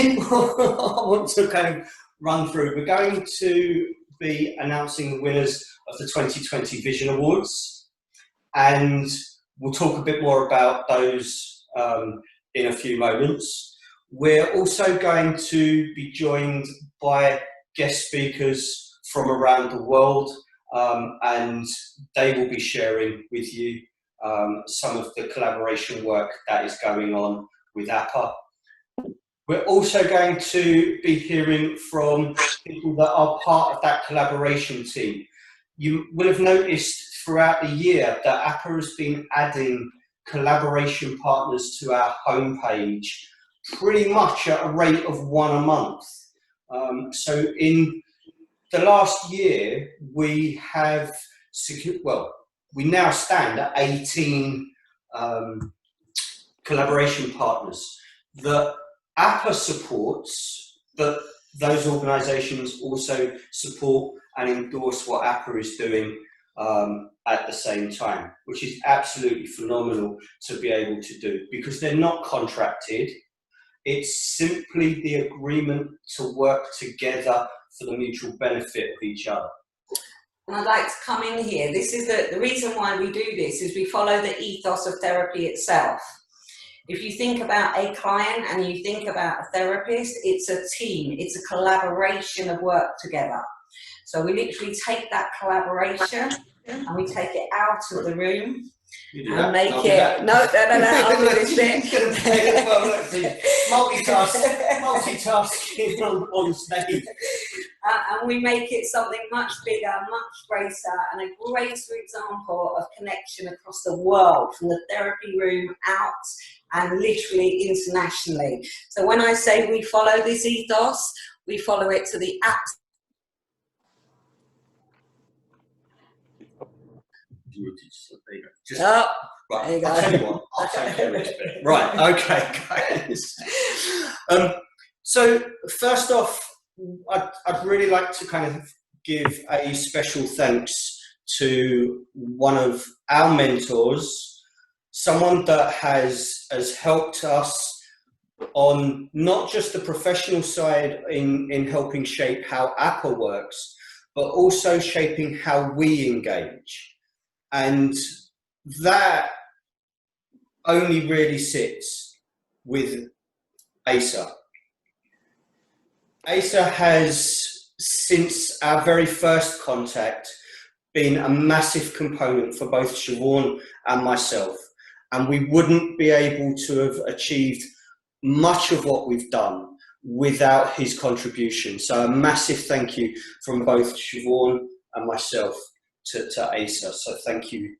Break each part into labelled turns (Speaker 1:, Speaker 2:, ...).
Speaker 1: think what I want to kind of run through, we're going to be announcing the winners of the 2020 Vision Awards, and we'll talk a bit more about those in a few moments. We're also going to be joined by guest speakers from around the world, and they will be sharing with you some of the collaboration work that is going on with APA. We're also going to be hearing from people that are part of that collaboration team. You will have noticed throughout the year that APA has been adding collaboration partners to our homepage pretty much at a rate of one a month. So in the last year, we have secured, well, we now stand at 18 collaboration partners that APA supports, but those organisations also support and endorse what APA is doing at the same time, which is absolutely phenomenal to be able to do, because they're not contracted. It's simply the agreement to work together for the mutual benefit of each other.
Speaker 2: And I'd like to come in here. This is the reason why we do this is we follow the ethos of therapy itself. If you think about a client and you think about a therapist, it's a team, it's a collaboration of work together. So we literally take that collaboration and we take it out of the room and make it, no, I'll do this bit.
Speaker 1: Multitasking on stage.
Speaker 2: And we make it something much bigger, much greater, and a greater example of connection across the world, from the therapy room out and literally internationally. So when I say we follow this ethos, we follow it to the absolute.
Speaker 1: Just, right, there you go. I'll tell you what, I'll take care of it. Right, okay, guys. So first off, I'd really like to kind of give a special thanks to one of our mentors, someone that has helped us on not just the professional side in helping shape how APA works, but also shaping how we engage. And that only really sits with Asa. Asa has, since our very first contact, been a massive component for both Siobhan and myself. And we wouldn't be able to have achieved much of what we've done without his contribution. So a massive thank you from both Siobhan and myself to Asa. So thank you.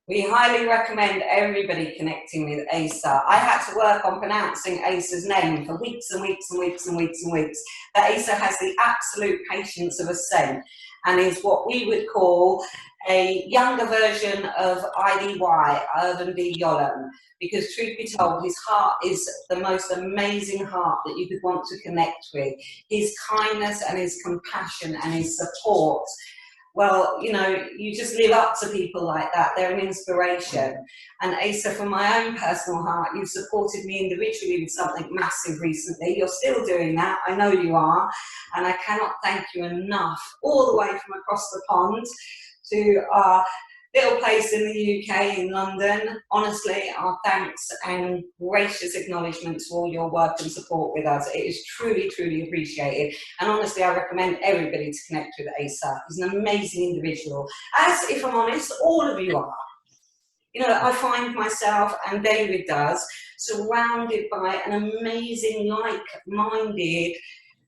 Speaker 2: We highly recommend everybody connecting with Asa. I had to work on pronouncing Asa's name for weeks and weeks and weeks and weeks and weeks. But Asa has the absolute patience of a saint and is what we would call a younger version of IDY, Irvin B. Yolom, because truth be told, his heart is the most amazing heart that you could want to connect with. His kindness and his compassion and his support, well, you know, you just live up to people like that. They're an inspiration. And Asa, from my own personal heart, you've supported me individually with something massive recently. You're still doing that. I know you are. And I cannot thank you enough, all the way from across the pond to our little place in the UK, in London. Honestly, our thanks and gracious acknowledgement to all your work and support with us. It is truly, truly appreciated. And honestly, I recommend everybody to connect with Asa. He's an amazing individual, as, if I'm honest, all of you are. You know, I find myself, and David does, surrounded by an amazing, like-minded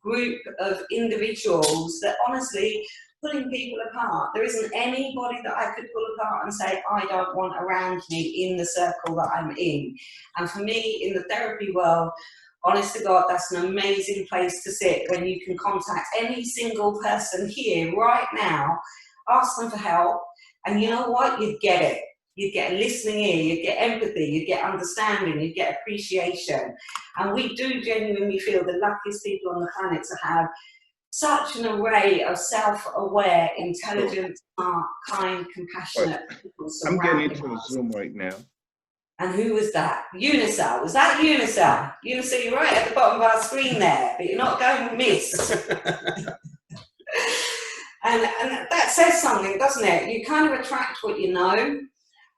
Speaker 2: group of individuals that honestly, pulling people apart. There isn't anybody that I could pull apart and say, I don't want around me in the circle that I'm in. And for me, in the therapy world, honest to God, that's an amazing place to sit when you can contact any single person here right now, ask them for help, and you know what? You'd get it. You'd get a listening ear, you'd get empathy, you'd get understanding, you'd get appreciation. And we do genuinely feel the luckiest people on the planet to have such an array of self-aware, intelligent, smart, kind, compassionate people.
Speaker 3: I'm getting into a Zoom right now.
Speaker 2: And who was that? Unicel. Was that Unicel? Unicel, you're right at the bottom of our screen there, but you're not going miss. And that says something, doesn't it? You kind of attract what you know,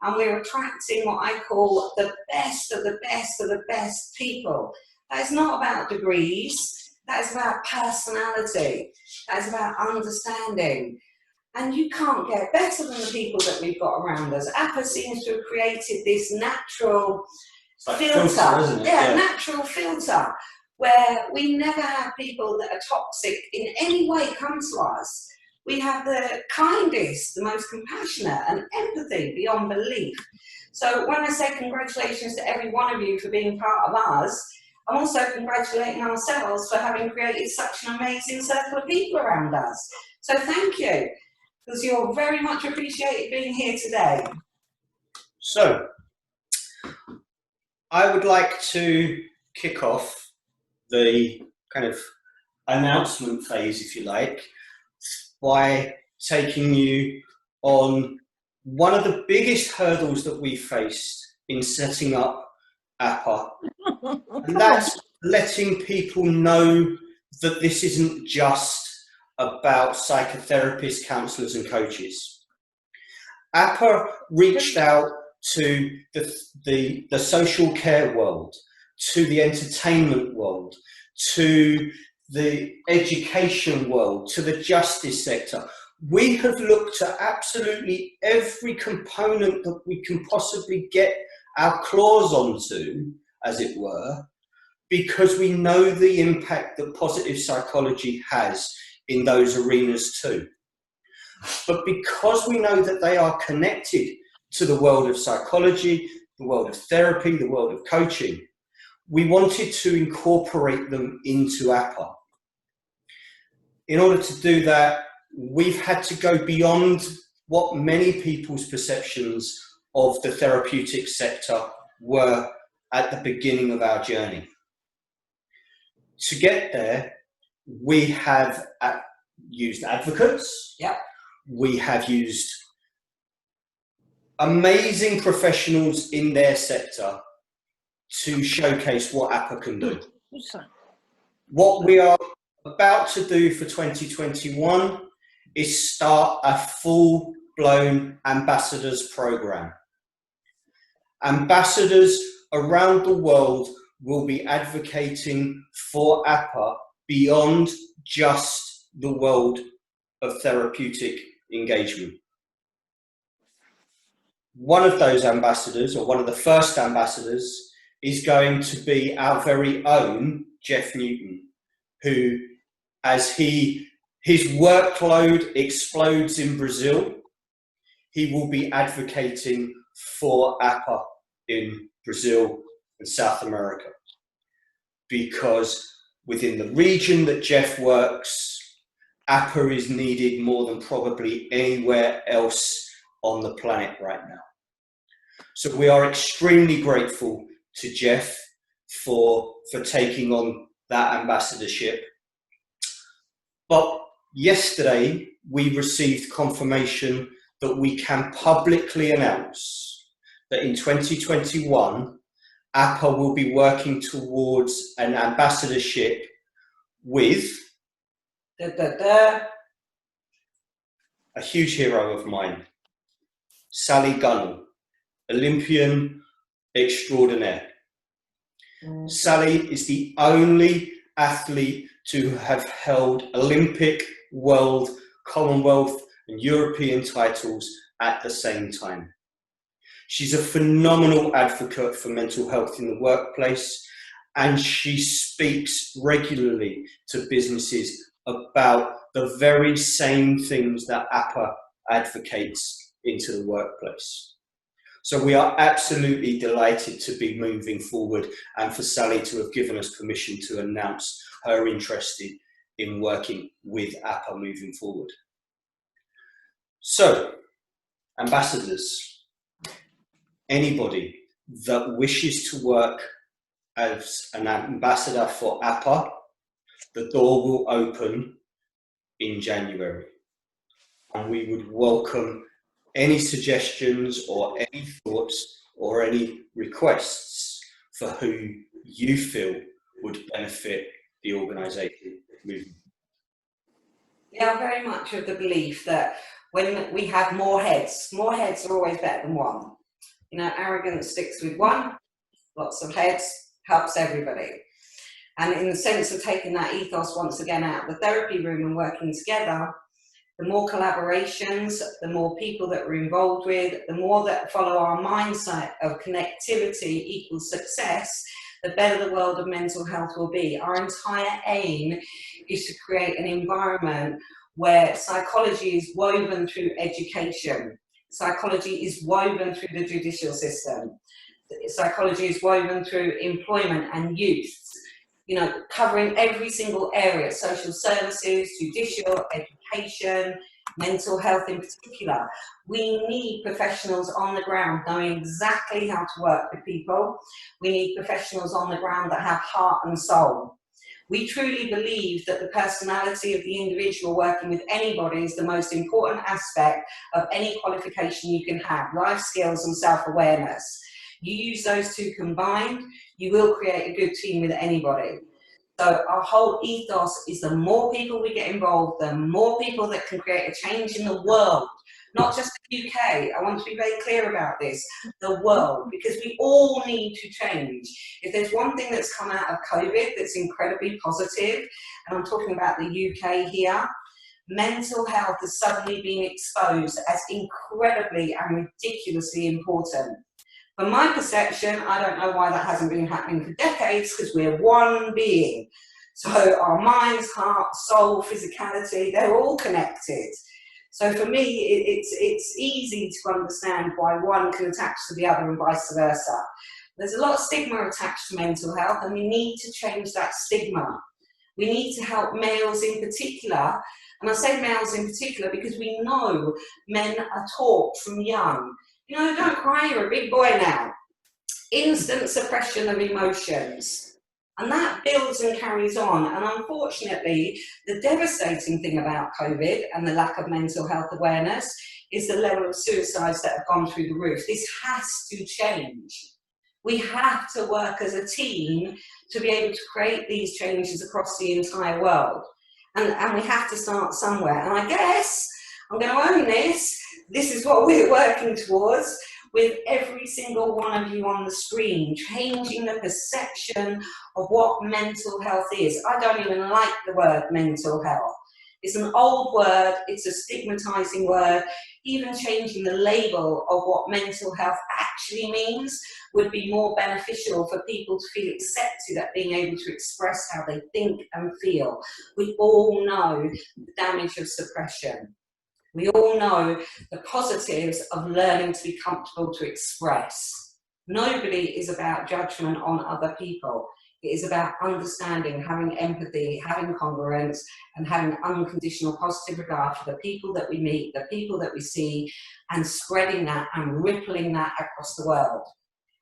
Speaker 2: and we're attracting what I call the best of the best of the best people. That is not about degrees. That is about personality. That is about understanding. And you can't get better than the people that we've got around us. APA seems to have created this natural filter.
Speaker 1: Isn't it?
Speaker 2: Yeah, natural filter, where we never have people that are toxic in any way come to us. We have the kindest, the most compassionate, and empathy beyond belief. So when I say congratulations to every one of you for being part of us, I'm also congratulating ourselves for having created such an amazing circle of people around us. So thank you, because you're very much appreciated being here today.
Speaker 1: So, I would like to kick off the kind of announcement phase, if you like, by taking you on one of the biggest hurdles that we faced in setting up APA, and that's letting people know that this isn't just about psychotherapists, counsellors and coaches. APA reached out to the social care world, to the entertainment world, to the education world, to the justice sector. We have looked at absolutely every component that we can possibly get our claws onto, as it were, because we know the impact that positive psychology has in those arenas too. But because we know that they are connected to the world of psychology, the world of therapy, the world of coaching, we wanted to incorporate them into APA. In order to do that, we've had to go beyond what many people's perceptions of the therapeutic sector were at the beginning of our journey. To get there, we have used advocates.
Speaker 2: Yep.
Speaker 1: We have used amazing professionals in their sector to showcase what APA can do. What we are about to do for 2021 is start a full-blown ambassadors program. Ambassadors around the world will be advocating for APA beyond just the world of therapeutic engagement. One of those ambassadors, or one of the first ambassadors, is going to be our very own Jeff Newton, who, as his workload explodes in Brazil, he will be advocating for APA in Brazil and South America. Because within the region that Jeff works, APA is needed more than probably anywhere else on the planet right now. So we are extremely grateful to Jeff for taking on that ambassadorship. But yesterday we received confirmation that we can publicly announce that in 2021, APA will be working towards an ambassadorship with
Speaker 2: a
Speaker 1: huge hero of mine, Sally Gunnell, Olympian extraordinaire. Sally is the only athlete to have held Olympic, World, Commonwealth and European titles at the same time. She's a phenomenal advocate for mental health in the workplace, and she speaks regularly to businesses about the very same things that APA advocates into the workplace. So we are absolutely delighted to be moving forward and for Sally to have given us permission to announce her interest in working with APA moving forward. So, ambassadors, anybody that wishes to work as an ambassador for APA, the door will open in January. And we would welcome any suggestions or any thoughts or any requests for who you feel would benefit the organisation movement?
Speaker 2: Yeah, I'm very much of the belief that when we have more heads are always better than one. You know, arrogance sticks with one, lots of heads helps everybody. And in the sense of taking that ethos once again out of the therapy room and working together, the more collaborations, the more people that we're involved with, the more that follow our mindset of connectivity equals success, the better the world of mental health will be. Our entire aim is to create an environment where psychology is woven through education. Psychology is woven through the judicial system. Psychology is woven through employment and youth. You know, covering every single area, social services, judicial, education, mental health in particular. We need professionals on the ground knowing exactly how to work with people. We need professionals on the ground that have heart and soul. We truly believe that the personality of the individual working with anybody is the most important aspect of any qualification you can have, life skills and self-awareness. You use those two combined, you will create a good team with anybody. So our whole ethos is the more people we get involved, the more people that can create a change in the world, not just the UK. I want to be very clear about this, the world, because we all need to change. If there's one thing that's come out of COVID that's incredibly positive, and I'm talking about the UK here, mental health has suddenly been exposed as incredibly and ridiculously important. From my perception, I don't know why that hasn't been happening for decades, because we're one being. So our minds, heart, soul, physicality, they're all connected. So for me, it's easy to understand why one can attach to the other and vice versa. There's a lot of stigma attached to mental health, and we need to change that stigma. We need to help males in particular, and I say males in particular because we know men are taught from young, you know, don't cry, you're a big boy now. Instant suppression of emotions. And that builds and carries on. And unfortunately, the devastating thing about COVID and the lack of mental health awareness is the level of suicides that have gone through the roof. This has to change. We have to work as a team to be able to create these changes across the entire world. And we have to start somewhere. And I guess I'm going to own this. This is what we're working towards with every single one of you on the screen, changing the perception of what mental health is. I don't even like the word mental health. It's an old word, it's a stigmatizing word. Even changing the label of what mental health actually means would be more beneficial for people to feel accepted at being able to express how they think and feel. We all know the damage of suppression. We all know the positives of learning to be comfortable to express. Nobody is about judgment on other people. It is about understanding, having empathy, having congruence, and having unconditional positive regard for the people that we meet, the people that we see, and spreading that and rippling that across the world.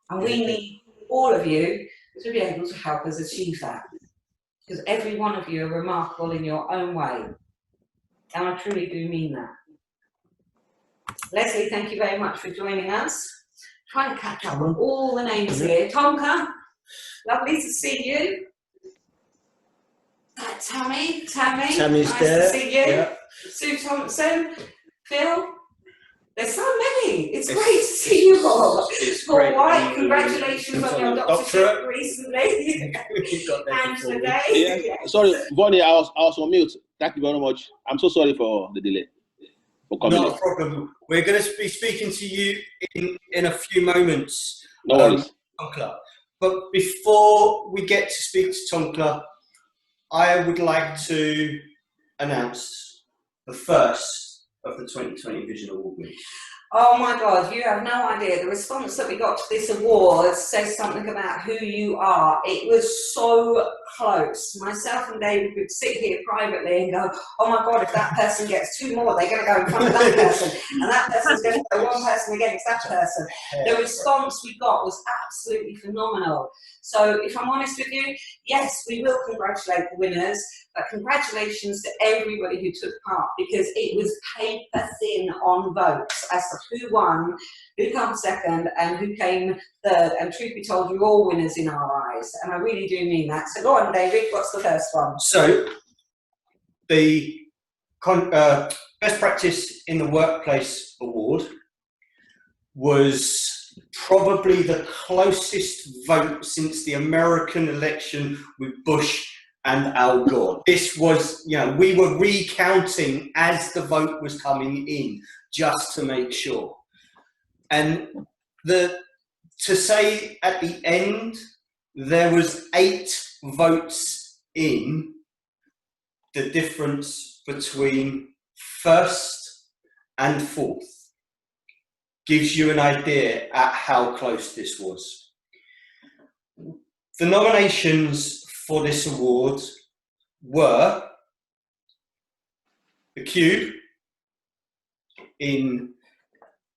Speaker 2: And we need all of you to be able to help us achieve that. Because every one of you are remarkable in your own way. And I truly do mean that. Leslie, thank you very much for joining us. Trying to catch up on all the names here. Tonka, lovely to see you. Tammy's nice
Speaker 1: there.
Speaker 2: to see you.
Speaker 1: Yeah.
Speaker 2: Sue Thompson, Phil. There's so many. It's great to see you all. Paul White, congratulations on your doctorate recently. And today.
Speaker 3: Yeah. Sorry, Bonnie, I was on mute. Thank you very much. I'm so sorry for the delay.
Speaker 1: Not a problem. We're going to be speaking to you in a few moments.
Speaker 3: No worries.
Speaker 1: Tonkla. But before we get to speak to Tonkla, I would like to announce the first of the 2020 Vision Award winners.
Speaker 2: Oh my God, you have no idea. The response that we got to this award says something about who you are. It was so close. Myself and David would sit here privately and go, oh my God, if that person gets 2 more, they're going to go in front of that person. And that person's going to go 1 person against that person. The response we got was absolutely phenomenal. So if I'm honest with you, yes, we will congratulate the winners, but congratulations to everybody who took part, because it was paper thin on votes as to who won, who came second, and who came third. And truth be told, you're all winners in our eyes, and I really do mean that. So go on, David, what's the first one?
Speaker 1: So the Best Practice in the Workplace Award was probably the closest vote since the American election with Bush and Al Gore. This was, you know, we were recounting as the vote was coming in, just to make sure. And to say at the end there was 8 votes in, the difference between first and fourth gives you an idea at how close this was. The nominations for this award were the Cube in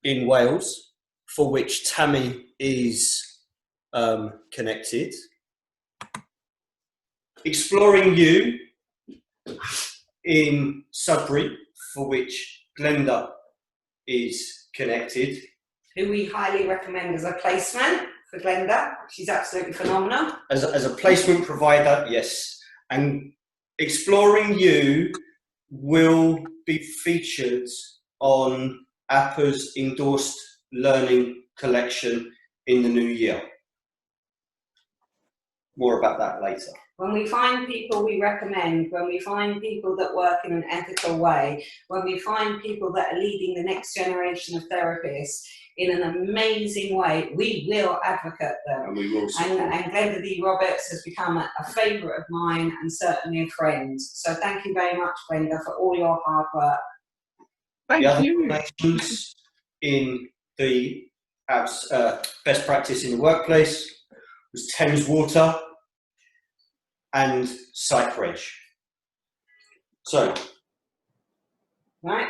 Speaker 1: Wales, for which Tammy is connected. Exploring You in Sudbury, for which Glenda is connected.
Speaker 2: Who we highly recommend as a placement for Glenda. She's absolutely phenomenal.
Speaker 1: As a placement provider, yes. And Exploring You will be featured on APA's endorsed learning collection in the new year. More about that later.
Speaker 2: When we find people we recommend, when we find people that work in an ethical way, when we find people that are leading the next generation of therapists in an amazing way, we will advocate them.
Speaker 1: And we will support.
Speaker 2: And Glenda D. Roberts has become a favourite of mine and certainly a friend. So thank you very much, Glenda, for all your hard work.
Speaker 1: Thank you. The other nominations in the Best Practice in the Workplace was Thames Water and PsychReg. So,
Speaker 2: right,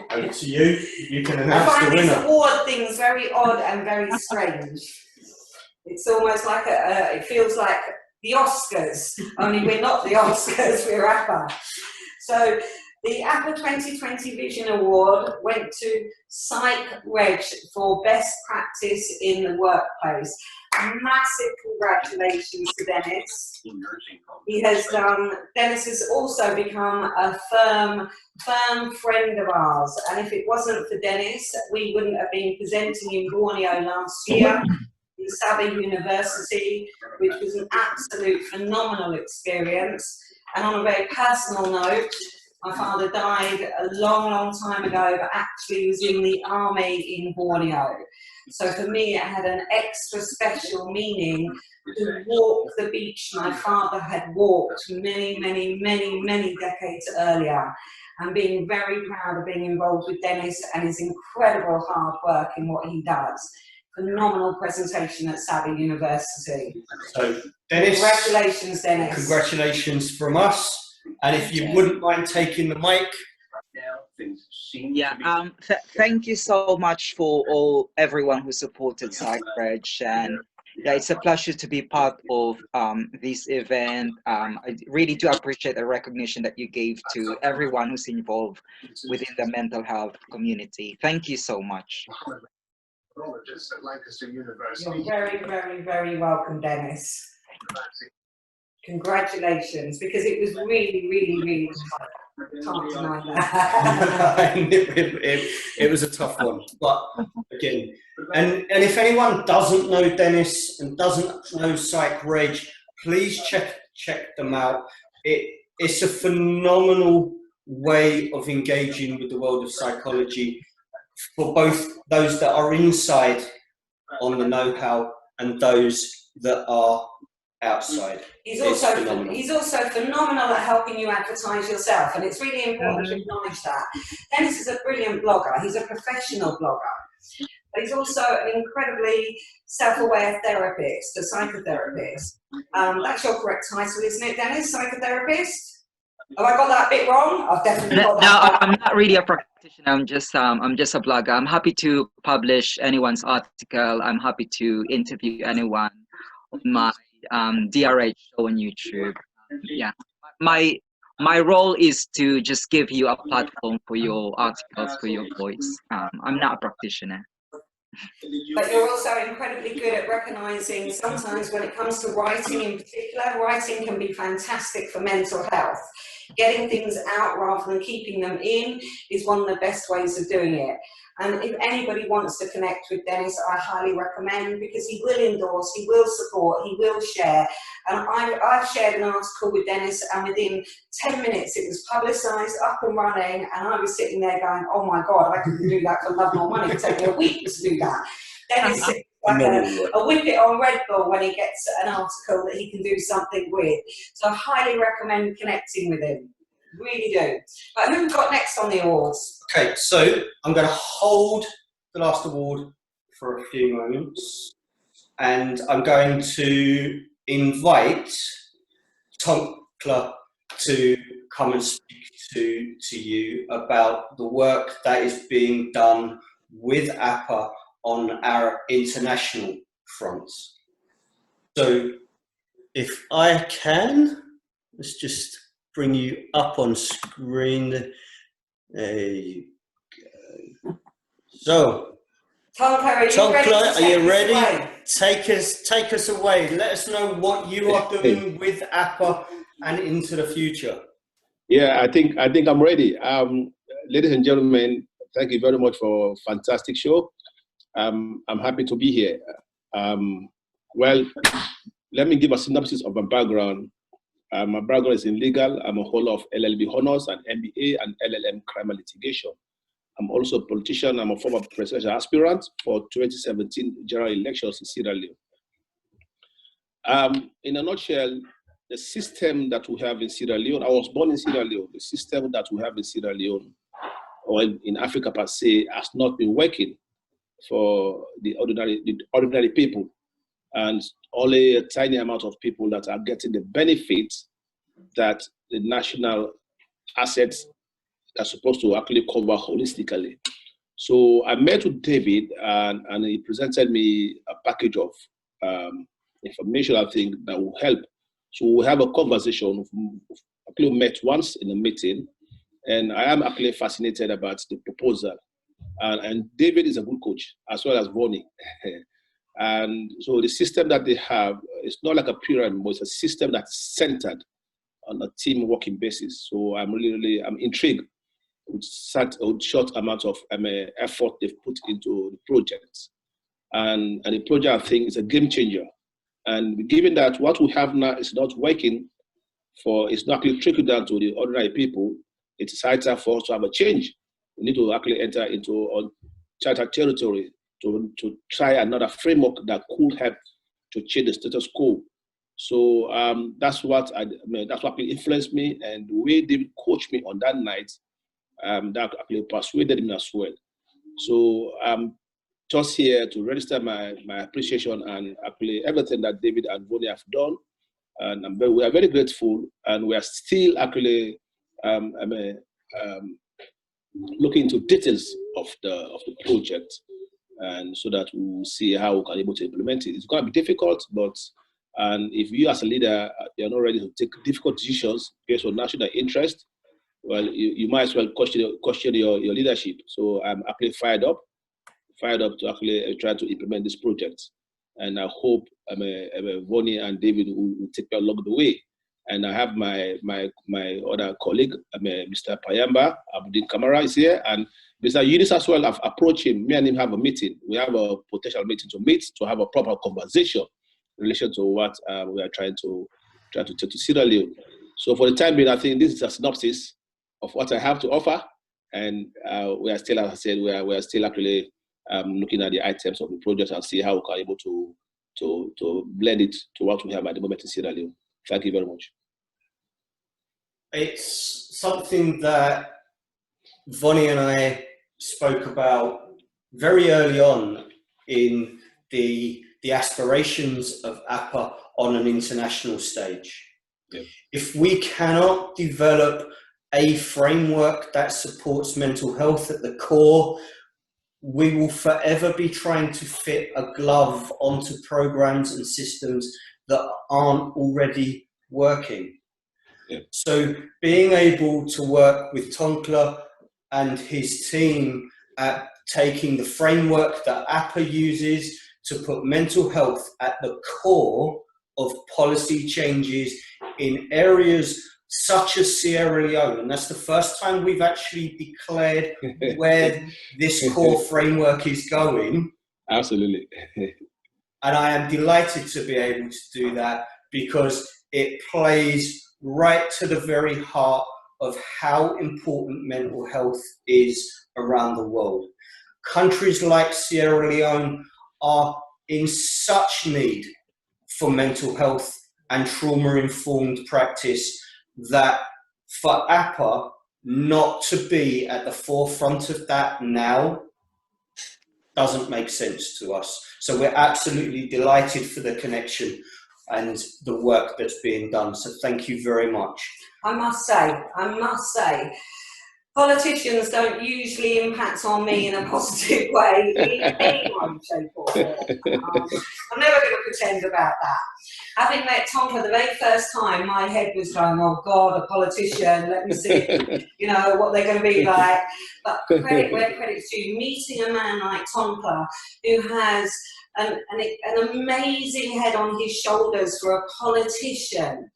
Speaker 1: over to you. You can announce
Speaker 2: I
Speaker 1: the
Speaker 2: find
Speaker 1: winner.
Speaker 2: these award things very odd and very strange. It's almost like it feels like the Oscars, only we're not the Oscars, we're APA. So the APA 2020 Vision Award went to PsychReg for Best Practice in the Workplace. Massive congratulations to Dennis. He has Dennis has also become a firm friend of ours. And if it wasn't for Dennis, we wouldn't have been presenting in Borneo last year in Sabi University, which was an absolute phenomenal experience. And on a very personal note, my father died a long time ago, but actually was in the army in Borneo. So for me, it had an extra special meaning to walk the beach my father had walked many decades earlier. And being very proud of being involved with Dennis and his incredible hard work in what he does. Phenomenal presentation at Sabi University.
Speaker 1: So, Dennis,
Speaker 2: congratulations, Dennis.
Speaker 1: Congratulations from us. And if you wouldn't mind taking the mic.
Speaker 4: Yeah, thank you so much for everyone who supported PsychReg, and yeah, it's a pleasure to be part of this event. I really do appreciate the recognition that you gave to everyone who's involved within the mental health community. Thank you so much.
Speaker 2: You're very welcome, Dennis. Congratulations, because it was really tough. Can't deny that.
Speaker 1: it was a tough one, but again, and if anyone doesn't know Dennis and doesn't know PsychReg, please check them out. It's a phenomenal way of engaging with the world of psychology for both those that are inside on the know-how and those that are outside.
Speaker 2: He's also phenomenal at helping you advertise yourself, and it's really important to acknowledge that. Dennis is a brilliant blogger. He's a professional blogger, but he's also an incredibly self-aware therapist, a psychotherapist. That's your correct title, isn't it, Dennis? Psychotherapist? Have I got that bit wrong? I've definitely got that.
Speaker 4: No, I'm not really a practitioner. I'm just a blogger. I'm happy to publish anyone's article. I'm happy to interview anyone on my DRH show on YouTube. Yeah, my role is to just give you a platform for your articles, for your voice. I'm not a practitioner.
Speaker 2: But you're also incredibly good at recognizing sometimes when it comes to writing in particular, writing can be fantastic for mental health. Getting things out rather than keeping them in is one of the best ways of doing it. And if anybody wants to connect with Dennis, I highly recommend, because he will endorse, he will support, he will share. And I've shared an article with Dennis, and within 10 minutes it was publicised, up and running, and I was sitting there going, oh my God, I couldn't do that for love nor money. It took me a week to do that. Dennis is like a whippet on Red Bull when he gets an article that he can do something with. So I highly recommend connecting with him. Really do. But who we've got next on the awards?
Speaker 1: Okay, so I'm going to hold the last award for a few moments, and I'm going to invite Tonkla to come and speak to you about the work that is being done with APA on our international front. So if I can, let's just bring you up on screen. There you go. So, Tonkla, are you ready? Take us away. Let us know what you are doing with APA and into the future.
Speaker 3: Yeah, I think I'm ready. Ladies and gentlemen, thank you very much for a fantastic show. I'm happy to be here. Well, let me give a synopsis of my background. My background is in legal. I'm a holder of LLB honors and MBA and LLM crime and litigation. I'm also a politician. I'm a former presidential aspirant for 2017 general elections in Sierra Leone. In a nutshell, the system that we have in Sierra Leone, I was born in Sierra Leone, the system that we have in Sierra Leone, or in Africa per se, has not been working for the ordinary people. And only a tiny amount of people that are getting the benefits that the national assets are supposed to actually cover holistically. So I met with David, and he presented me a package of information, I think, that will help. So we have a conversation. We actually met once in a meeting, and I am actually fascinated about the proposal. And David is a good coach, as well as Vonnie. And so the system that they have is not like a pyramid, but it's a system that's centered on a team working basis. So I'm intrigued with such a short amount of effort they've put into the project. And the project, I think, is a game changer. And given that what we have now is not working it's not actually trickling down to the ordinary people, it's high time for us to have a change. We need to actually enter into uncharted territory to try another framework that could help to change the status quo. So that's what actually influenced me, and the way David coached me on that night, that actually persuaded me as well. So I'm just here to register my appreciation and actually everything that David and Vonnie have done, and we are very grateful, and we are still actually looking into details of the project, and so that we'll see how we can able to implement it. It's going to be difficult, but if you as a leader you're not ready to take difficult decisions based on national interest, well, you might as well question your leadership. So I'm actually fired up to actually try to implement this project, and I hope Vonnie and David will take me along the way. And I have my other colleague, Mr. Payamba Abudin Kamara is here, and Mr. Yunus as well. I've approached him. Me and him have a meeting. We have a potential meeting to have a proper conversation in relation to what we are trying to take to Sierra Leone. So for the time being, I think this is a synopsis of what I have to offer, and we are still, as I said, we are still actually looking at the items of the project and see how we can able to blend it to what we have at the moment in Sierra Leone. Thank you very much.
Speaker 1: It's something that Vonnie and I spoke about very early on in the aspirations of APA on an international stage.
Speaker 3: Yeah.
Speaker 1: If we cannot develop a framework that supports mental health at the core, we will forever be trying to fit a glove onto programs and systems that aren't already working.
Speaker 3: Yeah.
Speaker 1: So being able to work with Tonkla and his team at taking the framework that APA uses to put mental health at the core of policy changes in areas such as Sierra Leone, and that's the first time we've actually declared where this core framework is going.
Speaker 3: Absolutely.
Speaker 1: And I am delighted to be able to do that because it plays right to the very heart of how important mental health is around the world. Countries like Sierra Leone are in such need for mental health and trauma-informed practice that for APA not to be at the forefront of that now doesn't make sense to us. So we're absolutely delighted for the connection and the work that's being done. So thank you very much.
Speaker 2: I must say, politicians don't usually impact on me in a positive way in any one shape or form. I'm never going to pretend about that. Having met Tonka the very first time, my head was going, oh God, a politician, let me see, you know, what they're going to be like. But credit where credit's due, meeting a man like Tonka, who has an amazing head on his shoulders for a politician,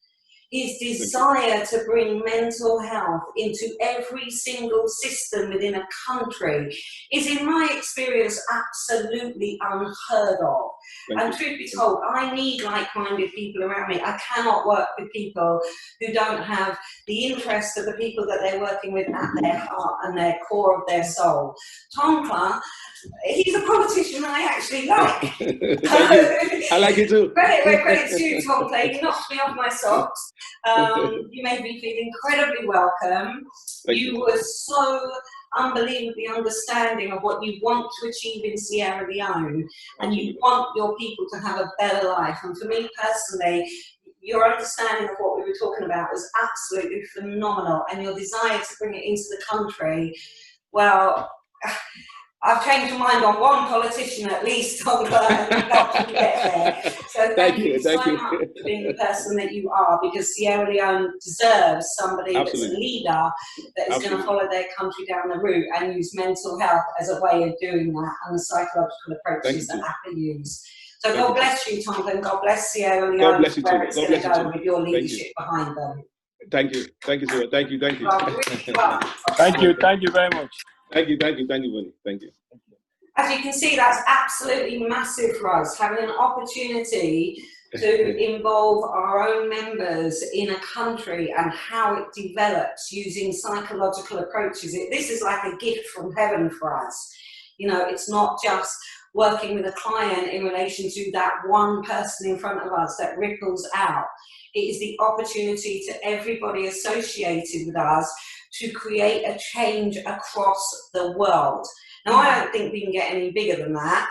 Speaker 2: his desire to bring mental health into every single system within a country is, in my experience, absolutely unheard of. And truth be told, I need like-minded people around me. I cannot work with people who don't have the interest of the people that they're working with at their heart and their core of their soul. Tonkla, he's a politician I actually like.
Speaker 3: I like it too.
Speaker 2: Credit where credit's due, Tonkla. You knocked me off my socks. You made me feel incredibly welcome. You were so unbelievably understanding of what you want to achieve in Sierra Leone, and you want your people to have a better life. And for me personally, your understanding of what we were talking about was absolutely phenomenal, and your desire to bring it into the country, well, I've changed my mind on one politician at least, Tonka, and we've got to get there. So thank you so much for being the person that you are, because Sierra Leone deserves somebody that's a leader that is going to follow their country down the route and use mental health as a way of doing that, and the psychological approaches that APA use. So God bless you, Tonka, and God bless Sierra Leone, where it's going to go with your leadership behind them.
Speaker 3: Thank you, sir. Thank you.
Speaker 2: Thank
Speaker 5: you very much.
Speaker 3: Thank you, Bonnie. Thank you.
Speaker 2: As you can see, that's absolutely massive for us, having an opportunity to involve our own members in a country and how it develops using psychological approaches. This is like a gift from heaven for us. You know, it's not just working with a client in relation to that one person in front of us that ripples out. It is the opportunity to everybody associated with us to create a change across the world. Now, I don't think we can get any bigger than that.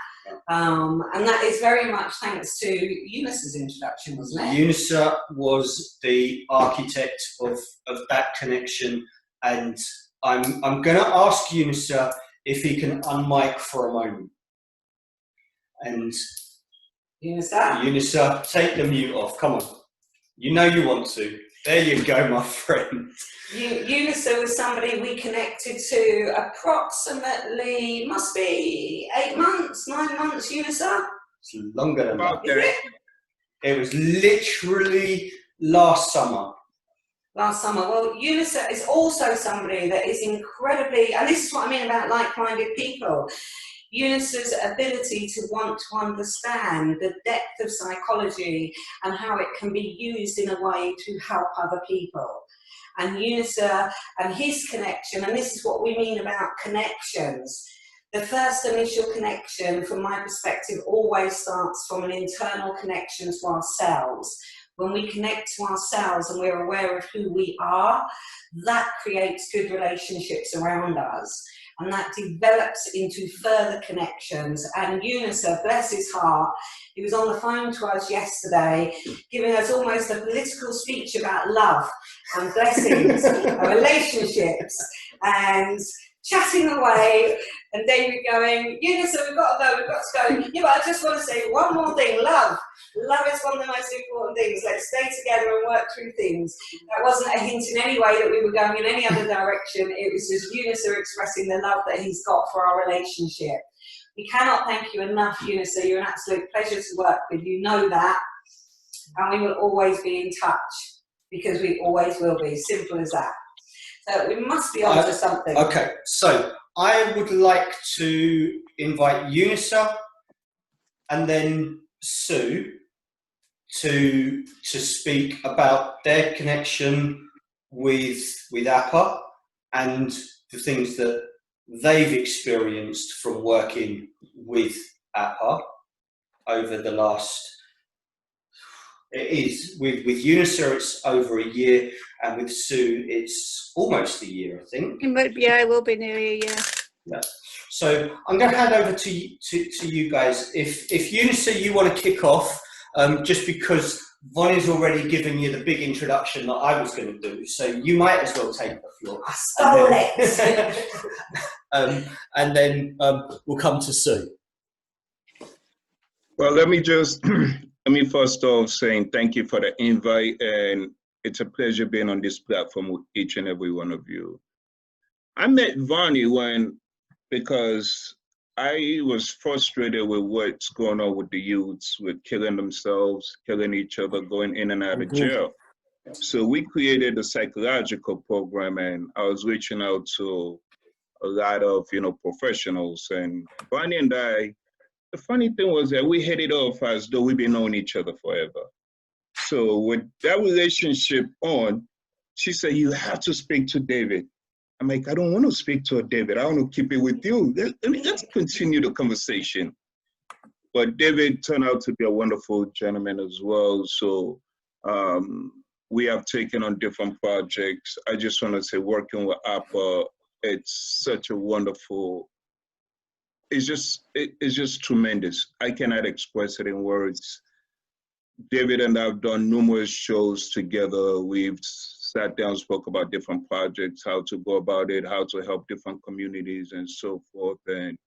Speaker 2: And that is very much thanks to Eunice's introduction, wasn't it?
Speaker 1: Eunice was the architect of that connection. And I'm going to ask Eunice if he can unmic for a moment. And Eunice, take the mute off. Come on. You know you want to. There you go, my friend.
Speaker 2: Eunice was somebody we connected to approximately, must be 8 months, 9 months, Eunice?
Speaker 1: It's longer than that.
Speaker 2: Is
Speaker 1: it was literally last summer.
Speaker 2: Last summer. Well, Eunice is also somebody that is incredibly, and this is what I mean about like-minded people, Eunice's ability to want to understand the depth of psychology and how it can be used in a way to help other people. And Eunice and his connection, and this is what we mean about connections. The first initial connection, from my perspective, always starts from an internal connection to ourselves. When we connect to ourselves and we're aware of who we are, that creates good relationships around us. and that develops into further connections. And UNICEF, bless his heart, he was on the phone to us yesterday, giving us almost a political speech about love and blessings and relationships and chatting away, and David going, UNICEF, we've got to go. Yeah, but I just want to say one more thing, love. Love is one of the most important things. Let's stay together and work through things. That wasn't a hint in any way that we were going in any other direction. It was just UNICEF expressing the love that he's got for our relationship. We cannot thank you enough, UNICEF. You're an absolute pleasure to work with. You know that. And we will always be in touch, because we always will be. Simple as that. So we must be on to something.
Speaker 1: Okay, so I would like to invite UNICEF and then Sue to speak about their connection with APA and the things that they've experienced from working with APA over the last. It is with UNICEF, it's over a year, and with Sue, it's almost a year, I think.
Speaker 5: Yeah, it will be near a year.
Speaker 1: Yeah. So I'm going to hand over to you guys. If UNICEF, you want to kick off, just because Vonnie's already given you the big introduction that I was going to do, so you might as well take the floor.
Speaker 2: I stole it.
Speaker 1: And then we'll come to Sue.
Speaker 6: Well, let me first off saying thank you for the invite, and it's a pleasure being on this platform with each and every one of you. I met Vonnie because I was frustrated with what's going on with the youths, with killing themselves, killing each other, going in and out of jail. So we created a psychological program, and I was reaching out to a lot of, professionals. And Vonnie and I, the funny thing was that we hit it off as though we've been knowing each other forever. So with that relationship on, she said, you have to speak to David. I'm like, I don't want to speak to David. I want to keep it with you. Let's continue the conversation. But David turned out to be a wonderful gentleman as well. So we have taken on different projects. I just want to say working with APA, it's such a wonderful, it's just tremendous. I cannot express it in words. David and I have done numerous shows together. We've sat down, spoke about different projects, how to go about it, how to help different communities and so forth, and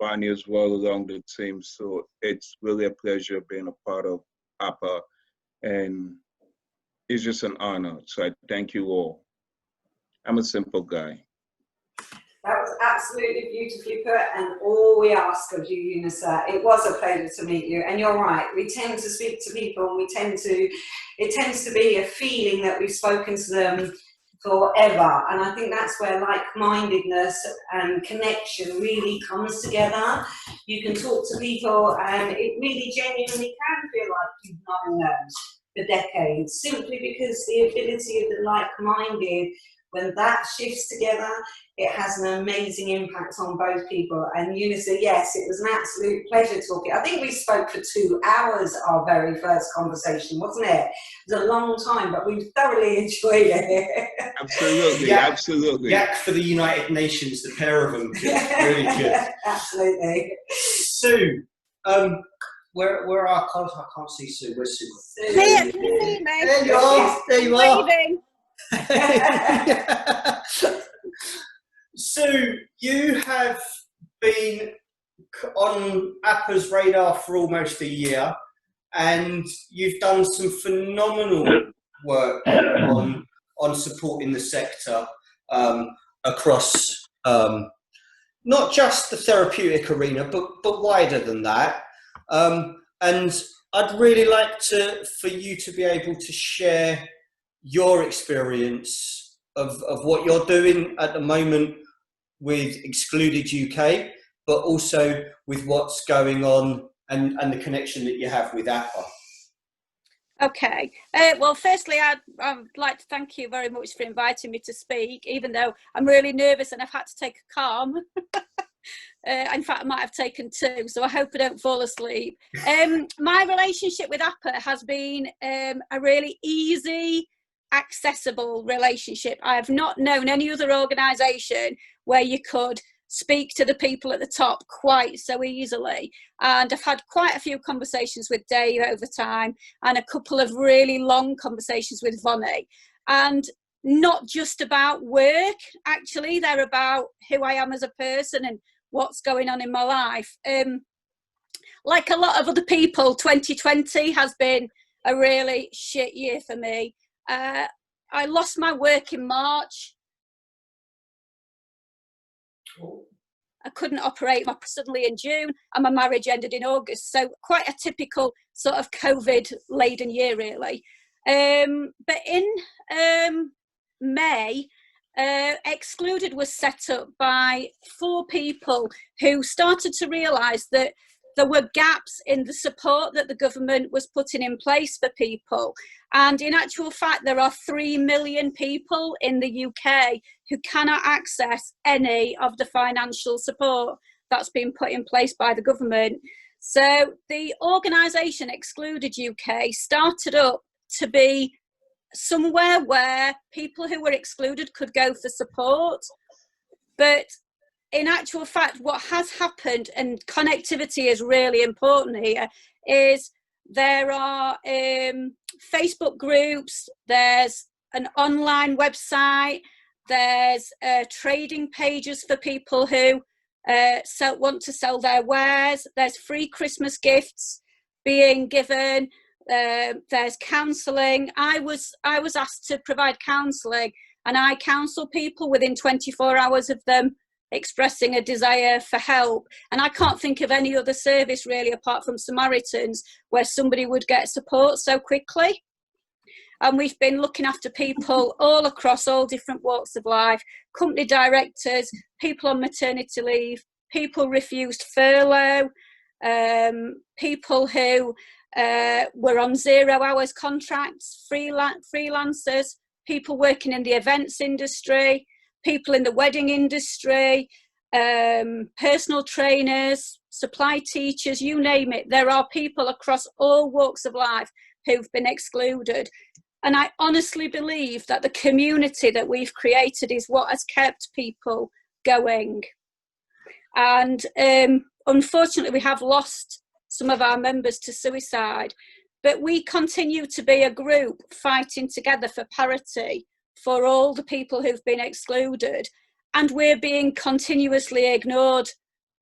Speaker 6: Vonnie as well along the team. So it's really a pleasure being a part of APA, and it's just an honor. So I thank you all. I'm a simple guy.
Speaker 2: That was absolutely beautifully put, and all we ask of you, UNICEF, it was a pleasure to meet you. And you're right, we tend to speak to people, and it tends to be a feeling that we've spoken to them forever. And I think that's where like-mindedness and connection really comes together. You can talk to people, and it really genuinely can feel like you've known them for decades, simply because the ability of the like-minded, when that shifts together, it has an amazing impact on both people. And UNICEF, yes, it was an absolute pleasure talking. I think we spoke for 2 hours, our very first conversation, wasn't it? It was a long time, but we thoroughly enjoyed it.
Speaker 6: Absolutely, absolutely.
Speaker 1: Yak for the United Nations, the pair of them, really good.
Speaker 2: Absolutely.
Speaker 1: Sue, where are our I can't see Sue. Where's Sue?
Speaker 5: Here, can you see me?
Speaker 1: There you are. There you are.
Speaker 5: Waving.
Speaker 1: Sue, you have been on APA's radar for almost a year, and you've done some phenomenal work on supporting the sector across not just the therapeutic arena, but wider than that. And I'd really like for you to be able to share your experience of what you're doing at the moment with Excluded UK, but also with what's going on and the connection that you have with APA.
Speaker 5: Okay. Well, firstly, I'd like to thank you very much for inviting me to speak, even though I'm really nervous and I've had to take a calm. In fact, I might have taken 2, so I hope I don't fall asleep. My relationship with APA has been a really easy, accessible relationship. I have not known any other organisation where you could speak to the people at the top quite so easily. And I've had quite a few conversations with Dave over time, and a couple of really long conversations with Vonnie. And not just about work, actually, they're about who I am as a person and what's going on in my life. Like a lot of other people, 2020 has been a really shit year for me. I lost my work in March. I couldn't operate suddenly in June, and my marriage ended in August. So quite a typical sort of COVID-laden year, really. But in May, Excluded was set up by 4 people who started to realise that there were gaps in the support that the government was putting in place for people. And in actual fact, there are 3 million people in the UK who cannot access any of the financial support that's been put in place by the government. So the organisation Excluded UK started up to be somewhere where people who were excluded could go for support. But in actual fact, what has happened, and connectivity is really important here, is there are Facebook groups, there's an online website, there's trading pages for people who want to sell their wares, there's free Christmas gifts being given, there's counselling. I was asked to provide counselling, and I counsel people within 24 hours of them expressing a desire for help. And I can't think of any other service really, apart from Samaritans, where somebody would get support so quickly. And we've been looking after people all across all different walks of life, company directors, people on maternity leave, people refused furlough, people who were on 0 hours contracts, freelancers, people working in the events industry, people in the wedding industry, personal trainers, supply teachers, you name it. There are people across all walks of life who've been excluded. And I honestly believe that the community that we've created is what has kept people going. And unfortunately, we have lost some of our members to suicide, but we continue to be a group fighting together for parity for all the people who've been excluded, and we're being continuously ignored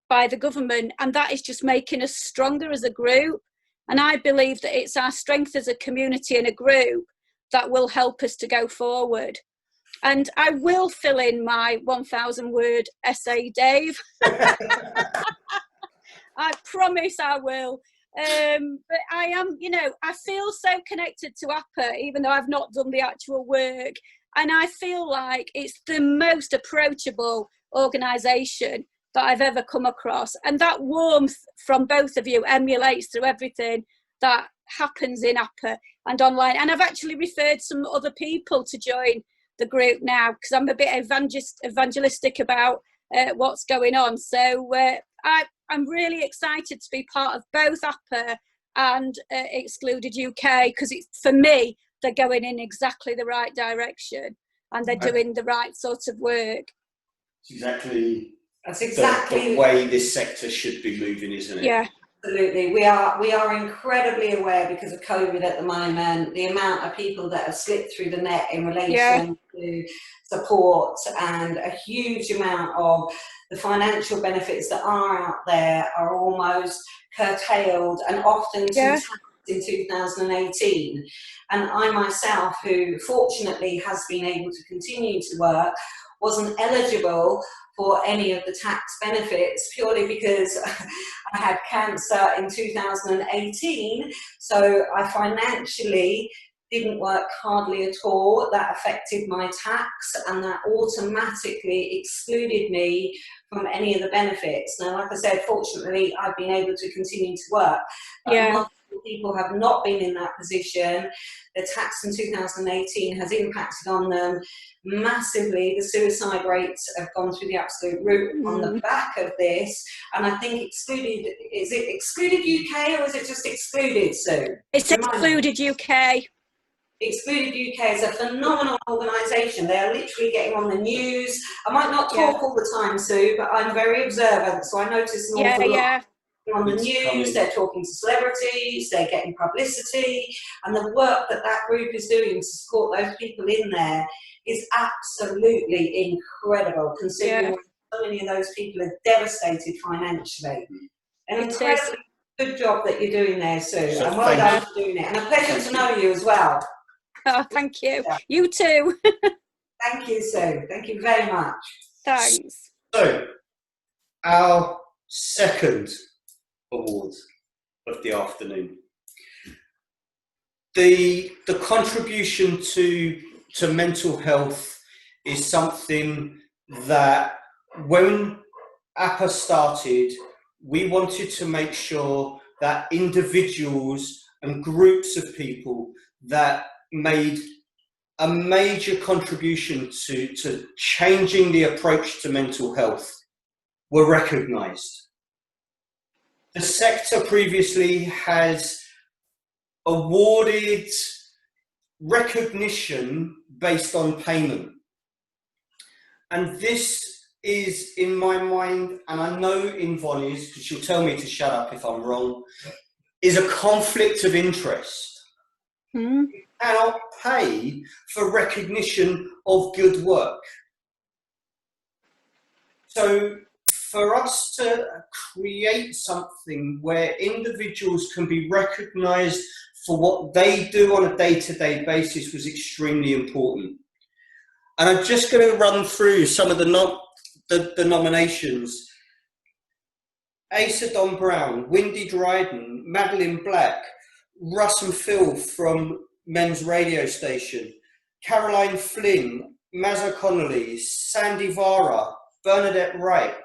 Speaker 5: by the government, and that is just making us stronger as a group. And I believe that it's our strength as a community and a group that will help us to go forward. And I will fill in my 1,000-word essay, Dave. I promise I will. But I am, I feel so connected to APA, even though I've not done the actual work. And I feel like it's the most approachable organisation that I've ever come across. And that warmth from both of you emulates through everything that happens in APA and online. And I've actually referred some other people to join the group now, because I'm a bit evangelistic about what's going on. So I'm really excited to be part of both APA and Excluded UK, because for me, they're going in exactly the right direction and they're doing the right sort of work.
Speaker 1: That's exactly the way this sector should be moving, isn't it?
Speaker 5: Yeah.
Speaker 2: Absolutely. We are incredibly aware, because of COVID at the moment, the amount of people that have slipped through the net in relation to support, and a huge amount of the financial benefits that are out there are almost curtailed and often taxed in 2018. And I myself, who fortunately has been able to continue to work, wasn't eligible for any of the tax benefits, purely because I had cancer in 2018. So I financially didn't work hardly at all. That affected my tax, and that automatically excluded me from any of the benefits. Now, like I said, fortunately, I've been able to continue to work. But multiple people have not been in that position. The tax in 2018 has impacted on them massively. The suicide rates have gone through the absolute roof on the back of this. And I think Excluded, is it Excluded UK or is it just Excluded, Sue?
Speaker 5: It's Excluded UK.
Speaker 2: Excluded UK is a phenomenal organisation. They are literally getting on the news. I might not talk all the time, Sue, but I'm very observant, so I notice an awful lot on the news. They're talking to celebrities, they're getting publicity, and the work that that group is doing to support those people in there is absolutely incredible, considering so many of those people are devastated financially. An incredibly good job that you're doing there, Sue, and well done for doing it. And a pleasure to know you as well.
Speaker 5: Oh, thank you. You too.
Speaker 2: Thank you, Sue. Thank you very much.
Speaker 5: Thanks.
Speaker 1: So, our second award of the afternoon. The contribution to mental health is something that when APA started, we wanted to make sure that individuals and groups of people that made a major contribution to changing the approach to mental health were recognised. The sector previously has awarded recognition based on payment. And this is, in my mind, and I know in Vonnie's, because she'll tell me to shut up if I'm wrong, is a conflict of interest. You cannot pay for recognition of good work. So for us to create something where individuals can be recognised for what they do on a day-to-day basis was extremely important. And I'm just going to run through some of the nominations. Asa Don Brown, Windy Dryden, Madeline Black, Russ and Phil from Men's Radio Station, Caroline Flynn, Mazza Connolly, Sandy Vara, Bernadette Wright.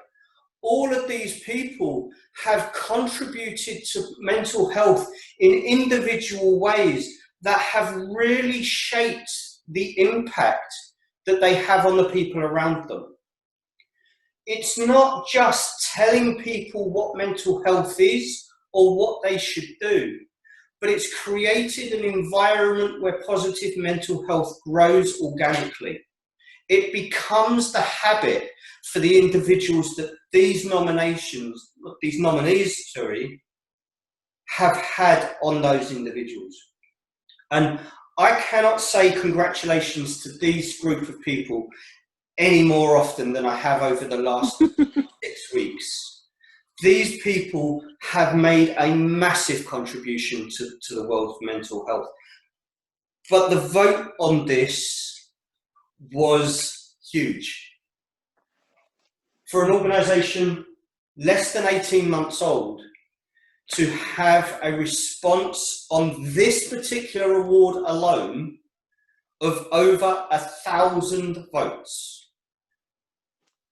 Speaker 1: All of these people have contributed to mental health in individual ways that have really shaped the impact that they have on the people around them. It's not just telling people what mental health is or what they should do, but it's created an environment where positive mental health grows organically. It becomes the habit for the individuals that these nominees have had on those individuals. And I cannot say congratulations to these group of people any more often than I have over the last 6 weeks. These people have made a massive contribution to the world of mental health. But the vote on this was huge. For an organisation less than 18 months old to have a response on this particular award alone of over 1,000 votes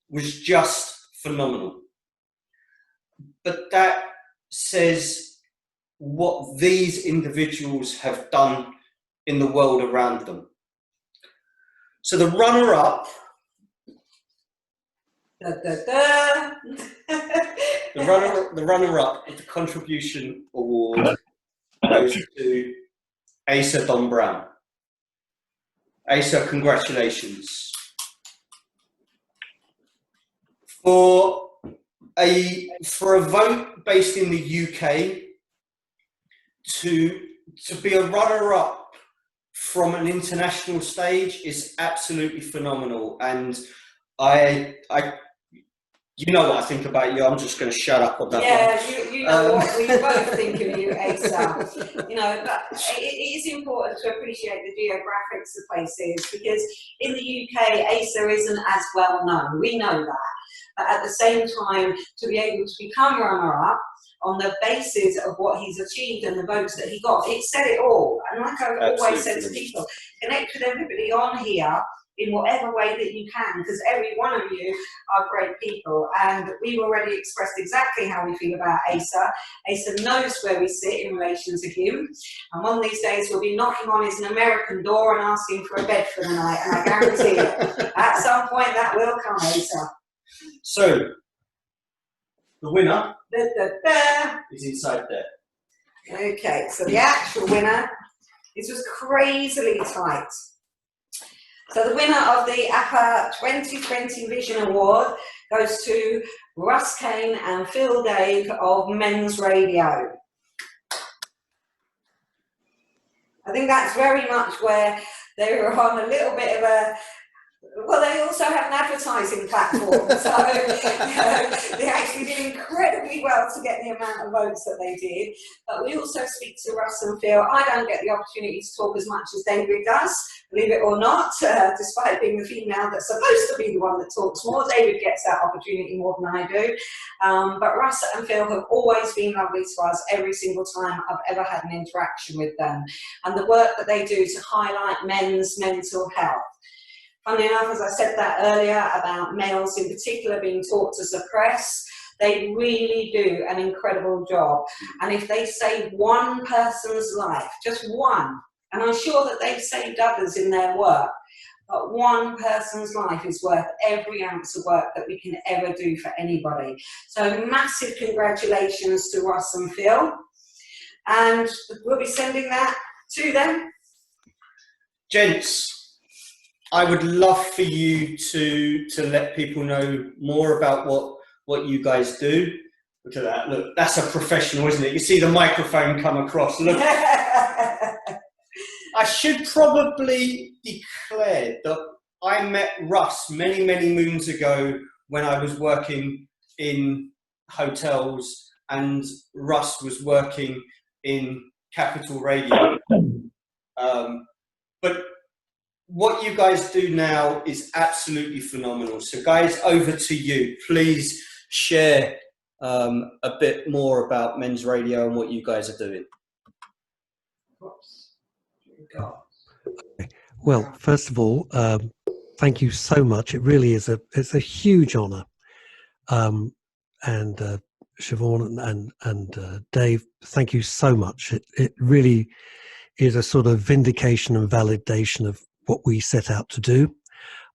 Speaker 1: was just phenomenal. But that says what these individuals have done in the world around them. So the runner-up, the runner-up of the contribution award goes to Asa Don Brown. Asa, congratulations. For a vote based in the UK to be a runner-up from an international stage is absolutely phenomenal. And you know what I think about you. I'm just going to shut up on that one.
Speaker 2: You know what we both think of you, Asa. You know, but it is important to appreciate the geographics of places, because in the UK, Asa isn't as well known. We know that. But at the same time, to be able to become runner-up on the basis of what he's achieved and the votes that he got, it said it all. And like I've always said to people, connect with everybody on here in whatever way that you can, because every one of you are great people. And we've already expressed exactly how we feel about Asa. Asa knows where we sit in relation to him. And one of these days we'll be knocking on his American door and asking for a bed for the night. And I guarantee it, at some point that will come, Asa.
Speaker 1: So, the winner is inside there.
Speaker 2: Okay, so the actual winner This was crazily tight. So the winner of the APA 2020 Vision Award goes to Russ Kane and Phil Dave of Men's Radio. I think that's very much where they were on a little bit of a, well, they also have an advertising platform, so they actually did incredibly well to get the amount of votes that they did. But we also speak to Russ and Phil. I don't get the opportunity to talk as much as David does, believe it or not, despite being the female that's supposed to be the one that talks more. David gets that opportunity more than I do. But Russ and Phil have always been lovely to us every single time I've ever had an interaction with them. And the work that they do to highlight men's mental health. Funny enough, as I said that earlier about males in particular being taught to suppress, they really do an incredible job. And if they save one person's life, just one, and I'm sure that they've saved others in their work, but one person's life is worth every ounce of work that we can ever do for anybody. So massive congratulations to Russ and Phil. And we'll be sending that to them.
Speaker 1: Gents, I would love for you to let people know more about what you guys do. Look at that. Look, that's a professional, isn't it? You see the microphone come across. Look. I should probably declare that I met Russ many, many moons ago when I was working in hotels and Russ was working in Capital Radio. But what you guys do now is absolutely phenomenal. So guys, over to you. Please share a bit more about Men's Radio and what you guys are doing.
Speaker 7: Well, first of all, thank you so much. It really is it's a huge honor. And Siobhan and Dave, thank you so much. It really is a sort of vindication and validation of what we set out to do.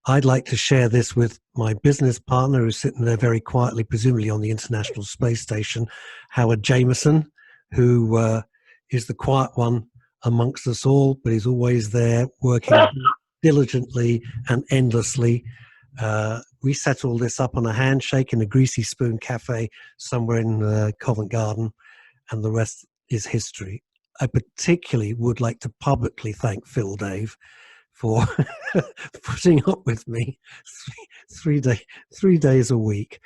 Speaker 7: I'd like to share this with my business partner who's sitting there very quietly, presumably on the International Space Station, Howard Jameson, who is the quiet one amongst us all, but he's always there working diligently and endlessly. We set all this up on a handshake in a Greasy Spoon Cafe somewhere in Covent Garden, and the rest is history. I particularly would like to publicly thank Phil Dave for putting up with me three days a week.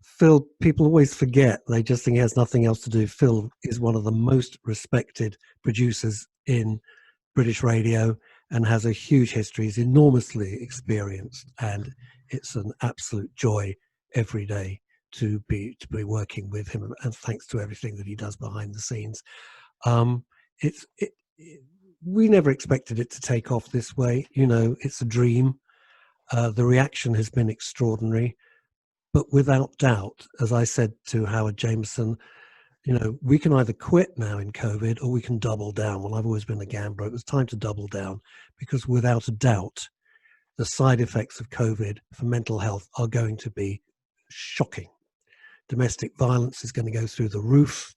Speaker 7: Phil, people always forget, they just think he has nothing else to do. Phil is one of the most respected producers in British radio and has a huge history. He's enormously experienced, and it's an absolute joy every day to be working with him, and thanks to everything that he does behind the scenes. We never expected it to take off this way. You know, it's a dream. The reaction has been extraordinary, but without doubt, as I said to Howard Jameson, you know, we can either quit now in COVID or we can double down. Well, I've always been a gambler. It was time to double down, because without a doubt, the side effects of COVID for mental health are going to be shocking. Domestic violence is going to go through the roof.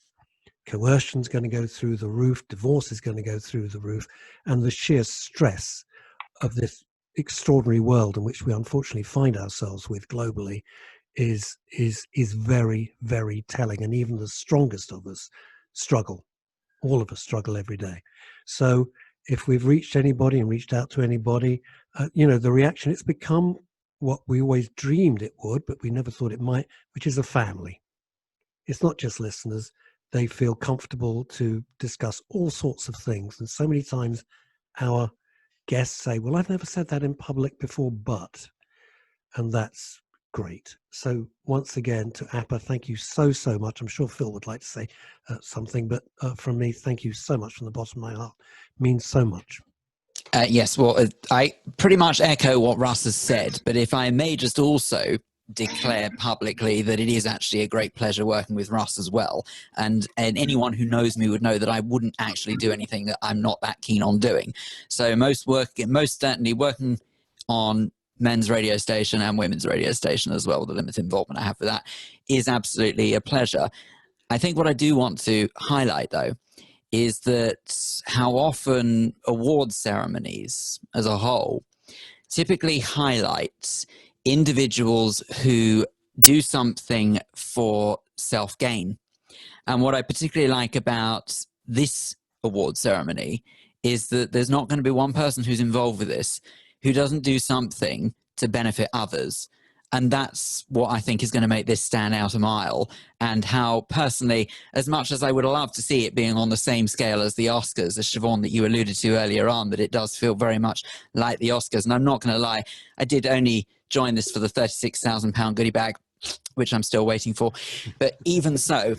Speaker 7: Coercion is going to go through the roof. Divorce is going to go through the roof. And the sheer stress of this extraordinary world in which we unfortunately find ourselves with globally is very, very telling. And even the strongest of us struggle. All of us struggle every day. So if we've reached anybody and reached out to anybody, you know, the reaction, it's become what we always dreamed it would, but we never thought it might, which is a family. It's not just listeners. They feel comfortable to discuss all sorts of things. And so many times our guests say, well, I've never said that in public before, but, and that's great. So once again, to APA, thank you so much. I'm sure Phil would like to say something, but from me, thank you so much from the bottom of my heart. It means so much.
Speaker 8: Yes, well, I pretty much echo what Russ has said, but if I may just also declare publicly that it is actually a great pleasure working with Russ as well. And anyone who knows me would know that I wouldn't actually do anything that I'm not that keen on doing. So most certainly working on men's radio station and women's radio station as well, the limited involvement I have with that, is absolutely a pleasure. I think what I do want to highlight, though, is that how often award ceremonies as a whole typically highlight individuals who do something for self-gain. And what I particularly like about this award ceremony is that there's not going to be one person who's involved with this who doesn't do something to benefit others. And that's what I think is going to make this stand out a mile. And how personally, as much as I would love to see it being on the same scale as the Oscars, as Siobhan that you alluded to earlier on, that it does feel very much like the Oscars. And I'm not going to lie, I did only join this for the £36,000 goodie bag, which I'm still waiting for. But even so,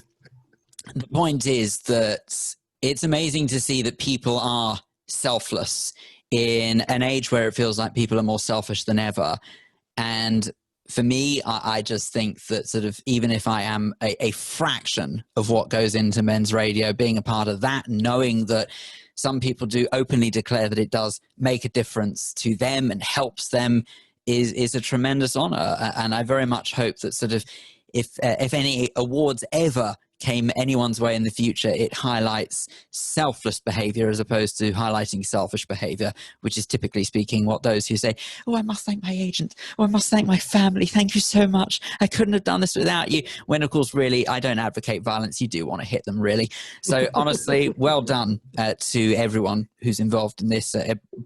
Speaker 8: the point is that it's amazing to see that people are selfless in an age where it feels like people are more selfish than ever. And for me, I just think that sort of, even if I am a fraction of what goes into men's radio, being a part of that, knowing that some people do openly declare that it does make a difference to them and helps them is a tremendous honor. And I very much hope that sort of, if any awards ever came anyone's way in the future, it highlights selfless behavior as opposed to highlighting selfish behavior, which is typically speaking what those who say, oh, I must thank my agent, oh, I must thank my family, thank you so much, I couldn't have done this without you, when of course really I don't advocate violence. You do want to hit them, really. So honestly, well done to everyone who's involved in this.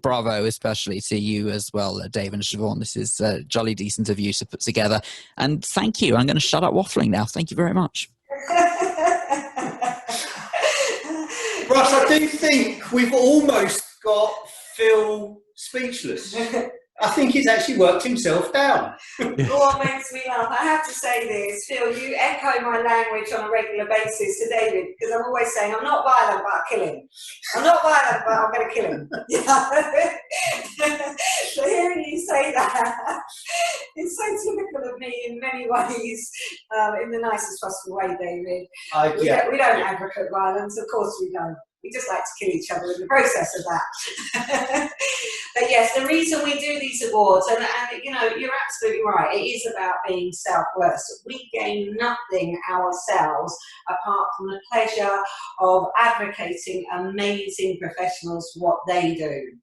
Speaker 8: Bravo especially to you as well, Dave and Siobhan. This is jolly decent of you to put together, and thank you. I'm going to shut up waffling now. Thank you very much.
Speaker 1: Russ, I do think we've almost got Phil speechless. I think he's actually worked himself down.
Speaker 2: What makes me laugh, I have to say this, Phil, you echo my language on a regular basis to David, because I'm always saying, I'm not violent, but I'll kill him. I'm not violent, but I'm going to kill him. So hearing you say that, it's so typical of me in many ways, in the nicest possible way, David. We don't advocate violence, of course we don't. We just like to kill each other in the process of that. But yes, the reason we do these awards, and you know, you're absolutely right, it is about being selfless. We gain nothing ourselves apart from the pleasure of advocating amazing professionals for what they do.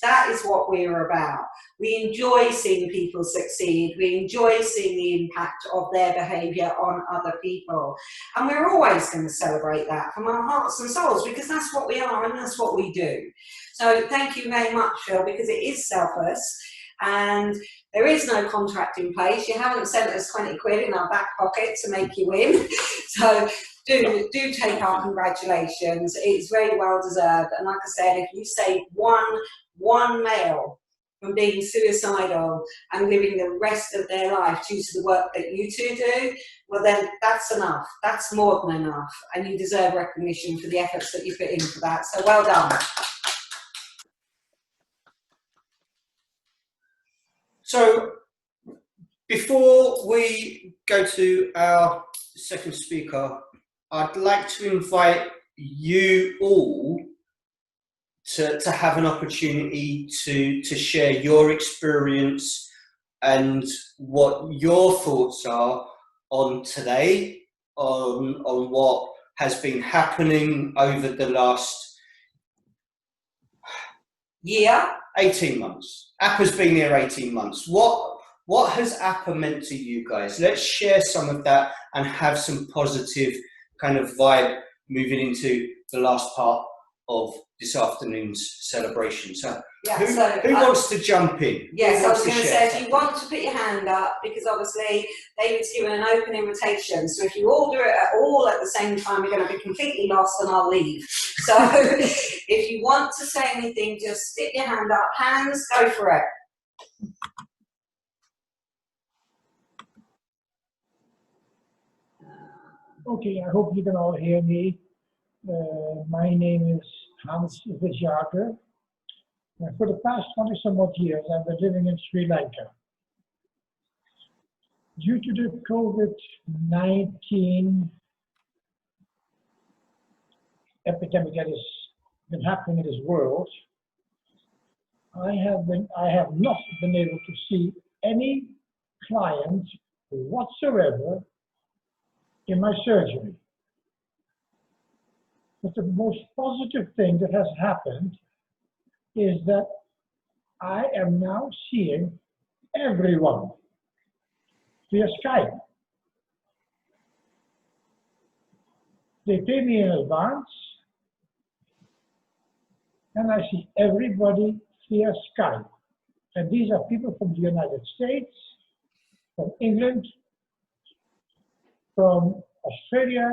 Speaker 2: That is what we're about. We enjoy seeing people succeed. We enjoy seeing the impact of their behaviour on other people. And we're always going to celebrate that from our hearts and souls, because that's what we are and that's what we do. So thank you very much, Phil, because it is selfless and there is no contract in place. You haven't sent us 20 quid in our back pocket to make you win. So do take our congratulations. It's very well deserved. And like I said, if you save one male from being suicidal and living the rest of their life due to the work that you two do, well then that's enough. That's more than enough. And you deserve recognition for the efforts that you put in for that. So well done.
Speaker 1: So before we go to our second speaker, I'd like to invite you all to have an opportunity to share your experience and what your thoughts are on today, on what has been happening over the last
Speaker 2: year.
Speaker 1: 18 months. APA's been here 18 months. What has APA meant to you guys? Let's share some of that and have some positive kind of vibe moving into the last part of this afternoon's celebration. So,
Speaker 2: yeah,
Speaker 1: who wants to jump in?
Speaker 2: Yes, I was going to say, if you want to put your hand up, because obviously David's given an open invitation, so if you all do it all at the same time, you're going to be completely lost and I'll leave. So if you want to say anything, just stick your hand up. Hands, go for it.
Speaker 9: Okay, I hope you can all hear me. My name is Hans Vijjaker. For the past 20-some odd years, I've been living in Sri Lanka. Due to the COVID-19 epidemic that has been happening in this world, I have not been able to see any client whatsoever in my surgery. But the most positive thing that has happened is that I am now seeing everyone via Skype. They pay me in advance, and I see everybody via Skype. And these are people from the United States, from England, from Australia,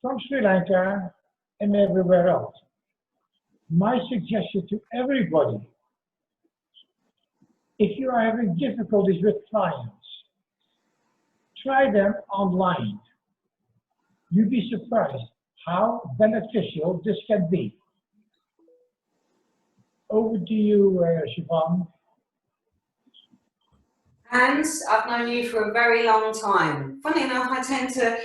Speaker 9: from Sri Lanka, and everywhere else. My suggestion to everybody, if you are having difficulties with clients, try them online. You'd be surprised how beneficial this can be. Over to you, Siobhan.
Speaker 2: Hans, I've known you for a very long time. Funny enough, I tend to,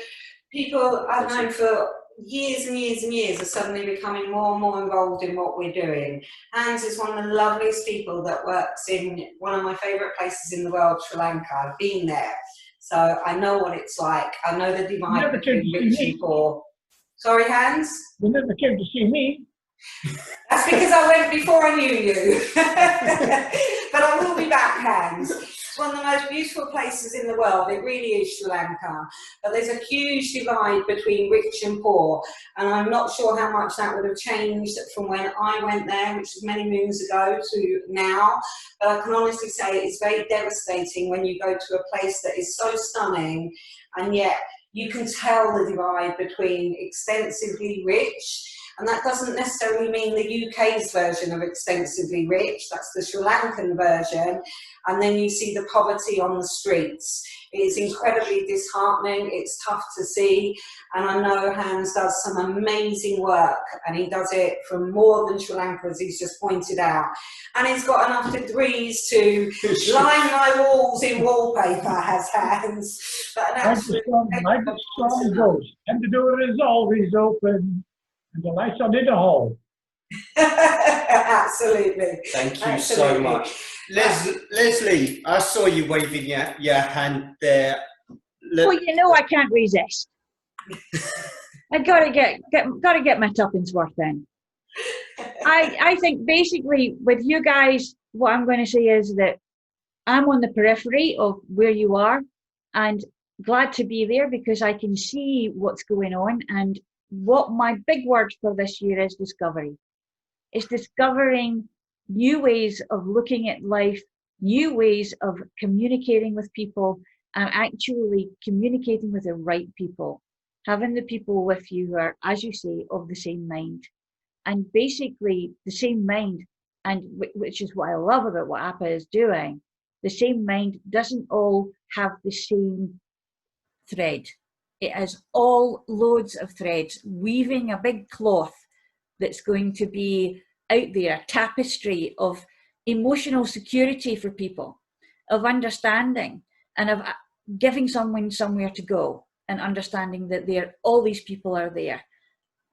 Speaker 2: people I've known for years and years and years are suddenly becoming more and more involved in what we're doing. Hans is one of the loveliest people that works in one of my favourite places in the world, Sri Lanka. I've been there, so I know what it's like. I know the divide between rich and poor. Sorry, Hans?
Speaker 9: You never came to see me.
Speaker 2: That's because I went before I knew you. But I will be back, Hans. It's one of the most beautiful places in the world. It really is Sri Lanka. But there's a huge divide between rich and poor. And I'm not sure how much that would have changed from when I went there, which was many moons ago, to now. But I can honestly say it's very devastating when you go to a place that is so stunning, and yet you can tell the divide between extensively rich. And that doesn't necessarily mean the UK's version of extensively rich, that's the Sri Lankan version. And then you see the poverty on the streets. It is incredibly disheartening, it's tough to see. And I know Hans does some amazing work, and he does it from more than Sri Lanka, as he's just pointed out. And he's got enough degrees to line my walls in wallpaper, has Hans. But an absolute
Speaker 9: like the song goes, and the door is always open. And the lights are in the hall.
Speaker 2: Absolutely.
Speaker 1: Thank you so much. Leslie, I saw you waving your hand there.
Speaker 10: Well, you know I can't resist. I gotta get my tuppence worth in. I think basically with you guys, what I'm going to say is that I'm on the periphery of where you are, and glad to be there because I can see what's going on. And what my big word for this year is discovery. It's discovering new ways of looking at life, new ways of communicating with people, and actually communicating with the right people. Having the people with you who are, as you say, of the same mind. And basically the same mind, and which is what I love about what APA is doing, the same mind doesn't all have the same thread. It has all loads of threads, weaving a big cloth that's going to be out there, a tapestry of emotional security for people, of understanding, and of giving someone somewhere to go, and understanding that all these people are there,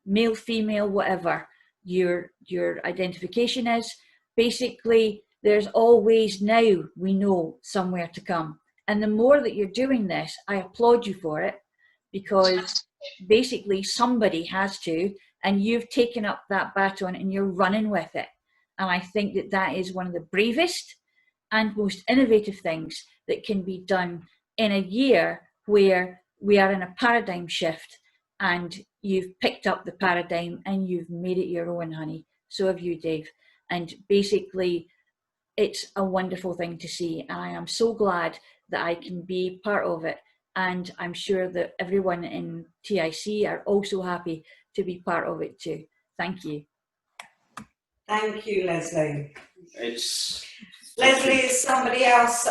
Speaker 10: male, female, whatever your identification is. Basically, there's always now, we know, somewhere to come. And the more that you're doing this, I applaud you for it, because basically somebody has to, and you've taken up that baton and you're running with it. And I think that that is one of the bravest and most innovative things that can be done in a year where we are in a paradigm shift, and you've picked up the paradigm and you've made it your own, honey. So have you, Dave. And basically, it's a wonderful thing to see. And I am so glad that I can be part of it. And I'm sure that everyone in TIC are also happy to be part of it too. Thank you.
Speaker 2: Thank you, Leslie. Leslie is somebody else.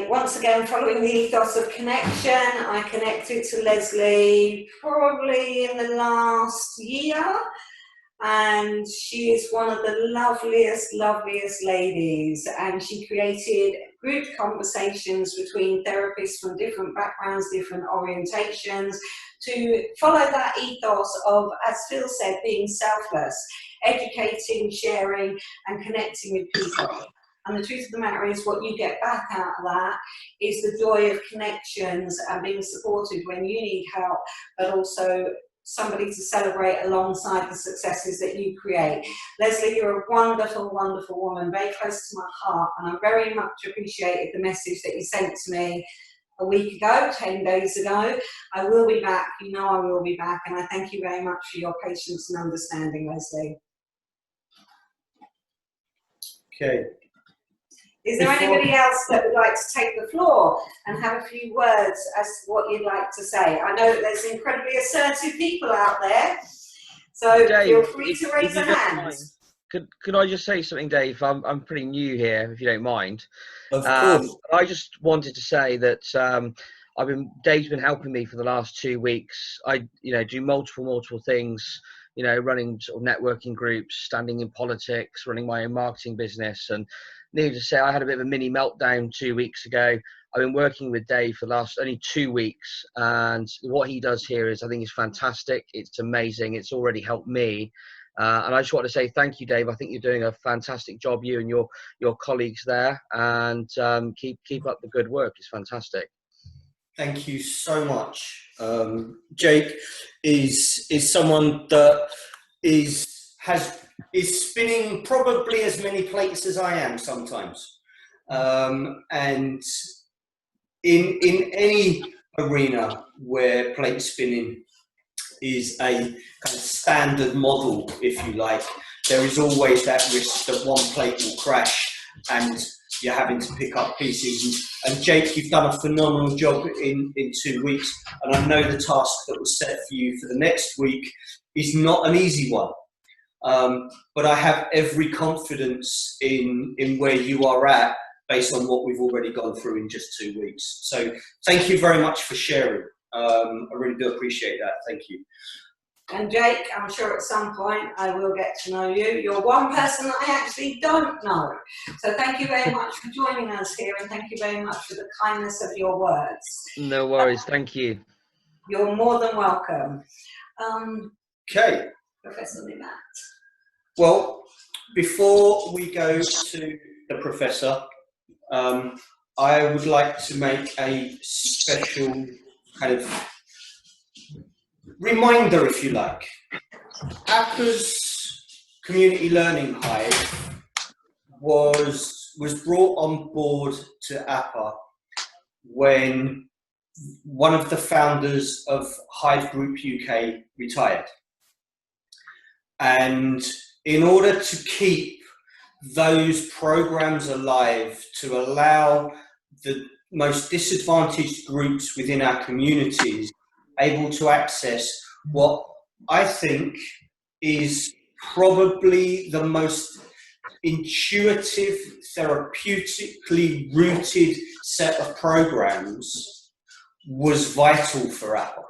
Speaker 2: Once again, following the ethos of connection, I connected to Leslie probably in the last year. And she is one of the loveliest ladies, and she created group conversations between therapists from different backgrounds, different orientations, to follow that ethos of, as Phil said, being selfless, educating, sharing, and connecting with people. And the truth of the matter is, what you get back out of that is the joy of connections and being supported when you need help, but also somebody to celebrate alongside the successes that you create. Leslie, you're a wonderful, wonderful woman, very close to my heart, and I very much appreciated the message that you sent to me a week ago, 10 days ago. I will be back, you know I will be back, and I thank you very much for your patience and understanding, Leslie.
Speaker 1: Okay.
Speaker 2: Is there anybody else that would like to take the floor and have a few words as to what you'd like to say? I know that there's incredibly assertive people out there, so
Speaker 11: Dave,
Speaker 2: feel free to raise a hand.
Speaker 11: Could I just say something, Dave? I'm pretty new here, if you don't mind.
Speaker 1: Of course.
Speaker 11: I just wanted to say that Dave's been helping me for the last 2 weeks. I do multiple things. Running sort of networking groups, standing in politics, running my own marketing business, and needless to say, I had a bit of a mini meltdown 2 weeks ago. I've been working with Dave for the last only 2 weeks, and what he does here I think is fantastic. It's amazing. It's already helped me. And I just want to say thank you, Dave. I think you're doing a fantastic job, you and your colleagues there, and keep up the good work. It's fantastic.
Speaker 1: Thank you so much. Jake is someone that is spinning probably as many plates as I am sometimes, and in any arena where plate spinning is a kind of standard model, if you like, there is always that risk that one plate will crash and you're having to pick up pieces. And Jake, you've done a phenomenal job in 2 weeks, and I know the task that was set for you for the next week is not an easy one. But I have every confidence in where you are at based on what we've already gone through in just 2 weeks. So thank you very much for sharing. I really do appreciate that. Thank you.
Speaker 2: And Jake, I'm sure at some point I will get to know you. You're one person that I actually don't know. So thank you very much for joining us here, and thank you very much for the kindness of your words.
Speaker 11: No worries. Thank you.
Speaker 2: You're more than welcome.
Speaker 1: Okay.
Speaker 2: Professor Nimat.
Speaker 1: Well, before we go to the professor, I would like to make a special kind of reminder, if you like. APPA's Community Learning Hive was brought on board to APPA when one of the founders of Hive Group UK retired. And in order to keep those programs alive, to allow the most disadvantaged groups within our communities able to access what I think is probably the most intuitive, therapeutically rooted set of programs, was vital for APPA.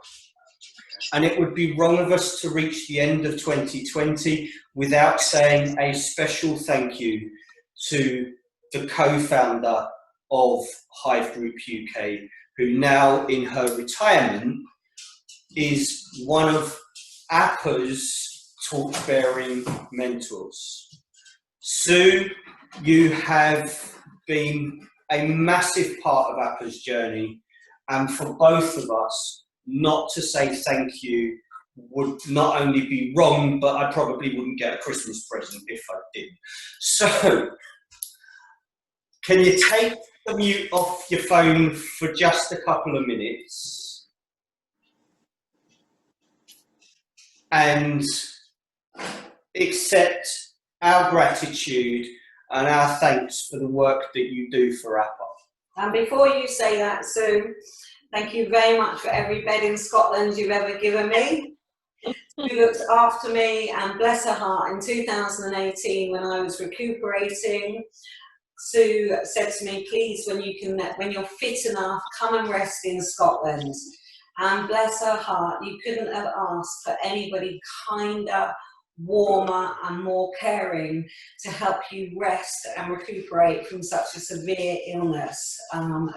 Speaker 1: And it would be wrong of us to reach the end of 2020 without saying a special thank you to the co-founder of Hive Group UK, who now in her retirement is one of APPA's torch-bearing mentors. Sue, you have been a massive part of APPA's journey, and for both of us, not to say thank you would not only be wrong, but I probably wouldn't get a Christmas present if I did. So, can you take the mute off your phone for just a couple of minutes and accept our gratitude and our thanks for the work that you do for APPA?
Speaker 2: And before you say that, Sue, thank you very much for every bed in Scotland you've ever given me. You looked after me, and bless her heart, in 2018 when I was recuperating, Sue said to me, please, when you're fit enough, come and rest in Scotland. And bless her heart, you couldn't have asked for anybody kinder, warmer and more caring to help you rest and recuperate from such a severe illness.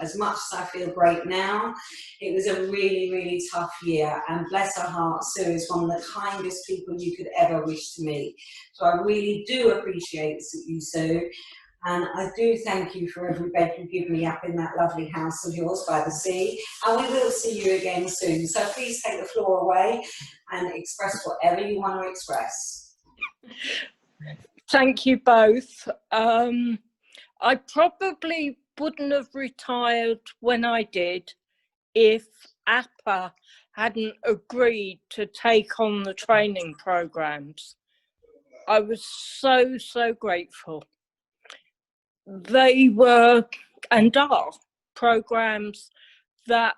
Speaker 2: As much as I feel great now, it was a really, really tough year, and bless her heart, Sue is one of the kindest people you could ever wish to meet. So I really do appreciate you, Sue. And I do thank you for every bed you give me up in that lovely house of yours by the sea. And we will see you again soon. So please take the floor away and express whatever you want to express.
Speaker 12: Thank you both. I probably wouldn't have retired when I did if APA hadn't agreed to take on the training programs. I was so, so grateful. They were and are programs that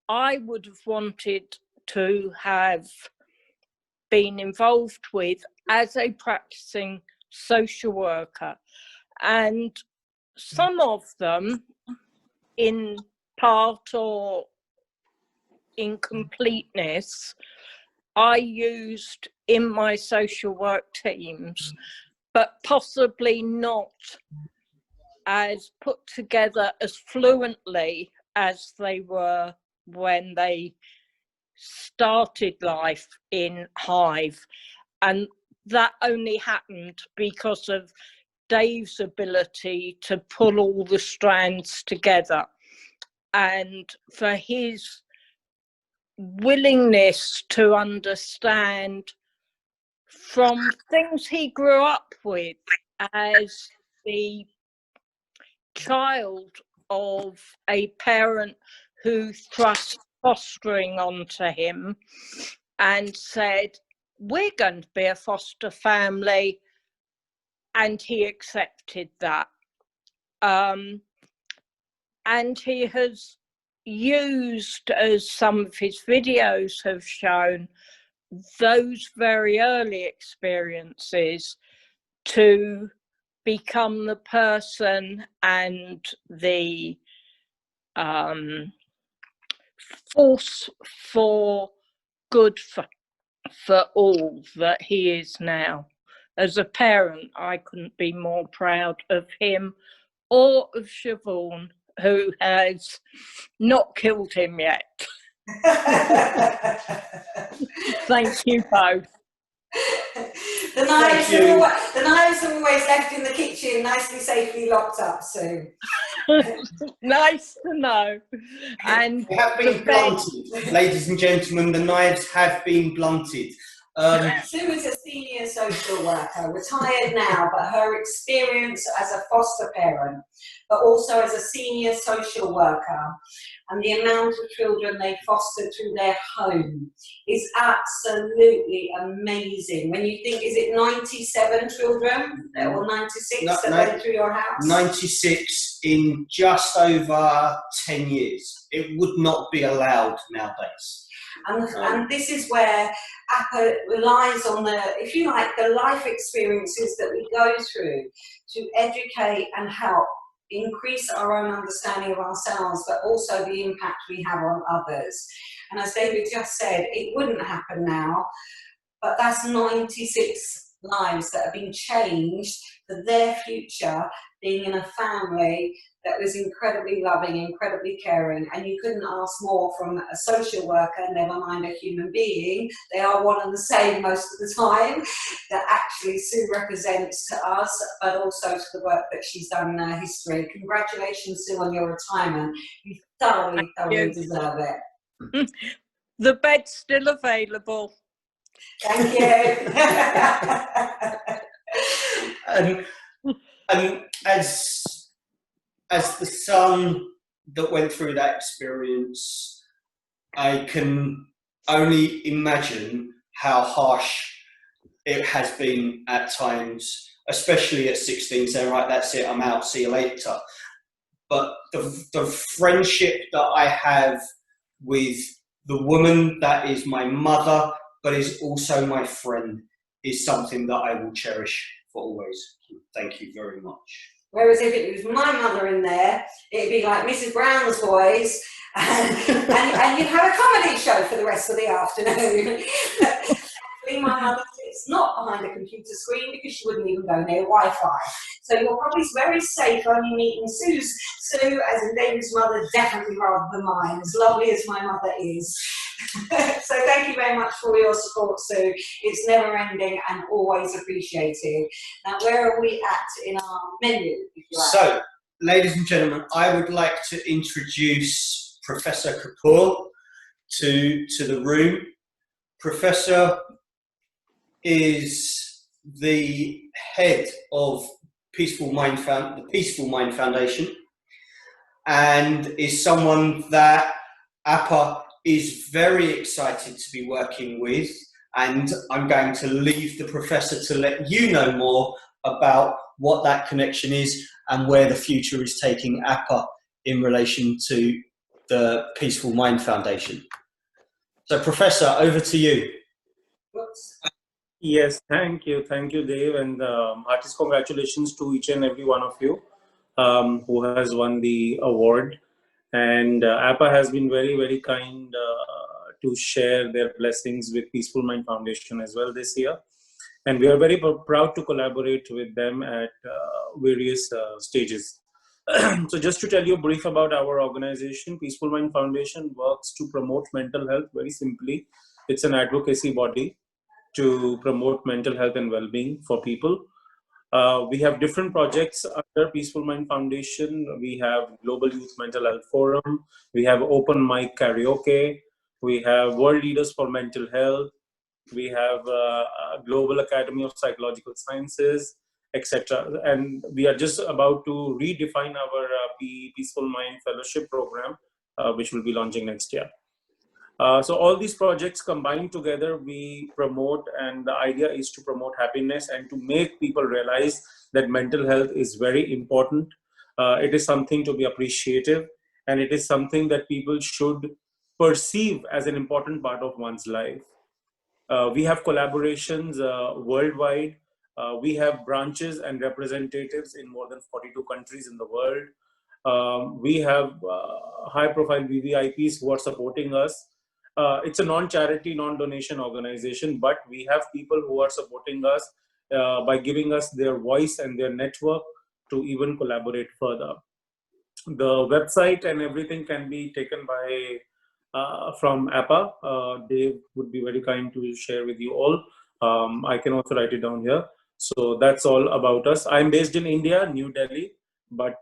Speaker 12: I would have wanted to have been involved with as a practicing social worker. And some of them, in part or incompleteness, I used in my social work teams, but possibly not as put together as fluently as they were when they started life in Hive. And that only happened because of Dave's ability to pull all the strands together, and for his willingness to understand from things he grew up with as the child of a parent who thrust fostering onto him and said, we're going to be a foster family, and he accepted that. And he has used, as some of his videos have shown, those very early experiences to become the person and the force for good for all that he is now. As a parent, I couldn't be more proud of him or of Siobhan, who has not killed him yet. Thank you both.
Speaker 2: The knives are always left in the kitchen, nicely, safely locked up, Sue.
Speaker 12: Nice to know. And
Speaker 1: they have been blunted, ladies and gentlemen. The knives have been blunted.
Speaker 2: Sue is a senior social worker, retired now, but her experience as a foster parent, but also as a senior social worker, and the amount of children they foster through their home is absolutely amazing. When you think, is it 97 children or 96 that went through your house?
Speaker 1: 96 in just over 10 years. It would not be allowed nowadays.
Speaker 2: And this is where APA relies on the, if you like, the life experiences that we go through to educate and help increase our own understanding of ourselves, but also the impact we have on others. And as David just said, it wouldn't happen now, but that's 96 lives that have been changed for their future, being in a family that was incredibly loving, incredibly caring, and you couldn't ask more from a social worker, never mind a human being. They are one and the same most of the time, that actually Sue represents to us, but also to the work that she's done in her history. Congratulations, Sue, on your retirement. You thoroughly deserve it.
Speaker 12: The bed's still available.
Speaker 2: Thank you.
Speaker 1: and as the son that went through that experience, I can only imagine how harsh it has been at times, especially at 16, saying, right, that's it, I'm out, see you later. But the friendship that I have with the woman that is my mother, but is also my friend, is something that I will cherish for always. Thank you very much.
Speaker 2: Whereas if it was my mother in there, it'd be like Mrs. Brown's Boys, and you'd have a comedy show for the rest of the afternoon. Thankfully, my mother sits not behind a computer screen because she wouldn't even go near Wi-Fi. So you're probably very safe only meeting Sue, as in David's mother, definitely rather than mine, as lovely as my mother is. So thank you very much for all your support, Sue. It's never ending and always appreciated. Now, where are we at in our menu?
Speaker 1: So, ladies and gentlemen, I would like to introduce Professor Kapoor to the room. Professor is the head of the Peaceful Mind Foundation, and is someone that APA is very excited to be working with, and I'm going to leave the professor to let you know more about what that connection is and where the future is taking APA in relation to the Peaceful Mind Foundation. So, Professor, over to you.
Speaker 13: Yes, thank you, Dave, and heartiest congratulations to each and every one of you who has won the award. And APA has been very, very kind to share their blessings with Peaceful Mind Foundation as well this year. And we are very proud to collaborate with them at various stages. So just to tell you brief about our organization, Peaceful Mind Foundation works to promote mental health very simply. It's an advocacy body to promote mental health and well-being for people. We have different projects under Peaceful Mind Foundation. We have Global Youth Mental Health Forum. We have Open Mic Karaoke. We have World Leaders for Mental Health. We have Global Academy of Psychological Sciences, etc. And we are just about to redefine our Peaceful Mind Fellowship program, which will be launching next year. So all these projects combined together, we promote, and the idea is to promote happiness and to make people realize that mental health is very important. It is something to be appreciative, and it is something that people should perceive as an important part of one's life. We have collaborations worldwide. We have branches and representatives in more than 42 countries in the world. We have high-profile VVIPs who are supporting us. It's a non-charity, non-donation organization, but we have people who are supporting us by giving us their voice and their network to even collaborate further. The website and everything can be taken by from APA. Dave would be very kind to share with you all. I can also write it down here. So that's all about us. I'm based in India, New Delhi, but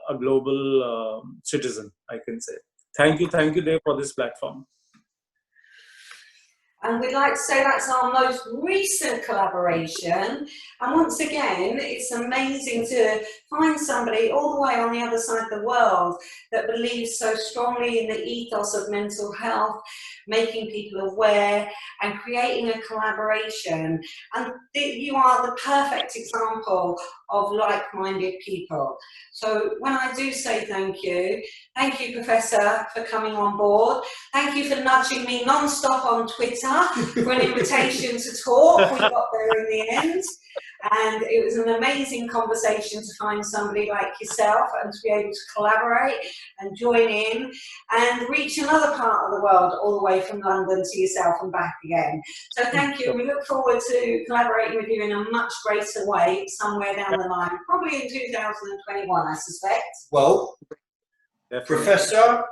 Speaker 13: a global citizen, I can say. Thank you, Dave, for this platform.
Speaker 2: And we'd like to say that's our most recent collaboration. And once again, it's amazing to find somebody all the way on the other side of the world that believes so strongly in the ethos of mental health, making people aware and creating a collaboration. And you are the perfect example of like-minded people. So when I do say thank you, Professor, for coming on board. Thank you for nudging me non-stop on Twitter for an invitation to talk. We got there in the end. And it was an amazing conversation to find somebody like yourself and to be able to collaborate and join in and reach another part of the world all the way from London to yourself and back again. So thank you. We look forward to collaborating with you in a much greater way somewhere down the line, probably in 2021, I suspect.
Speaker 1: Well, Professor,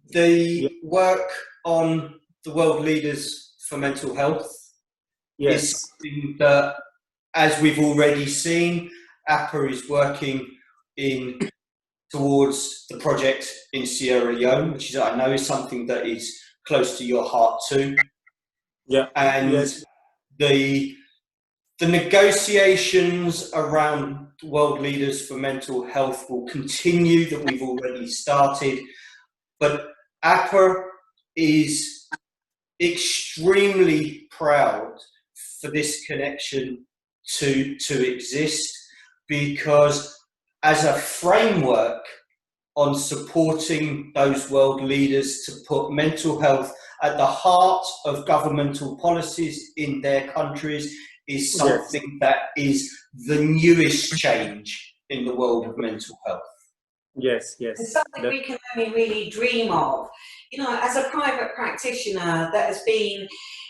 Speaker 1: the work on the World Leaders for Mental Health is something that, as we've already seen, APA is working towards the project in Sierra Leone, which I know is something that is close to your heart too.
Speaker 13: Yeah.
Speaker 1: And the negotiations around World Leaders for Mental Health will continue, that we've already started, but APA is extremely proud for this connection to exist, because as a framework on supporting those world leaders to put mental health at the heart of governmental policies in their countries is something that is the newest change in the world of mental health.
Speaker 13: Yes.
Speaker 2: It's something we can only really dream of. You know, as a private practitioner that has been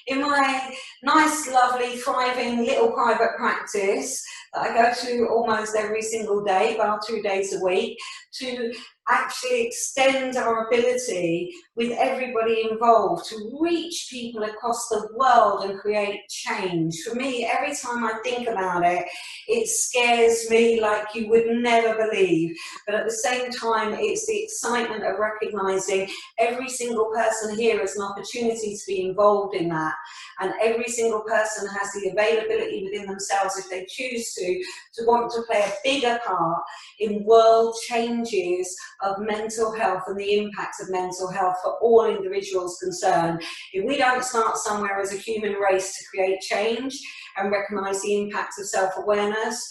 Speaker 2: in my nice, lovely, thriving little private practice that I go to almost every single day, about 2 days a week, to actually extend our ability with everybody involved to reach people across the world and create change. For me, every time I think about it, it scares me like you would never believe. But at the same time, it's the excitement of recognizing every single person here has an opportunity to be involved in that. And every single person has the availability within themselves, if they choose to want to play a bigger part in world changes of mental health and the impact of mental health for all individuals concerned. If we don't start somewhere as a human race to create change and recognise the impact of self-awareness,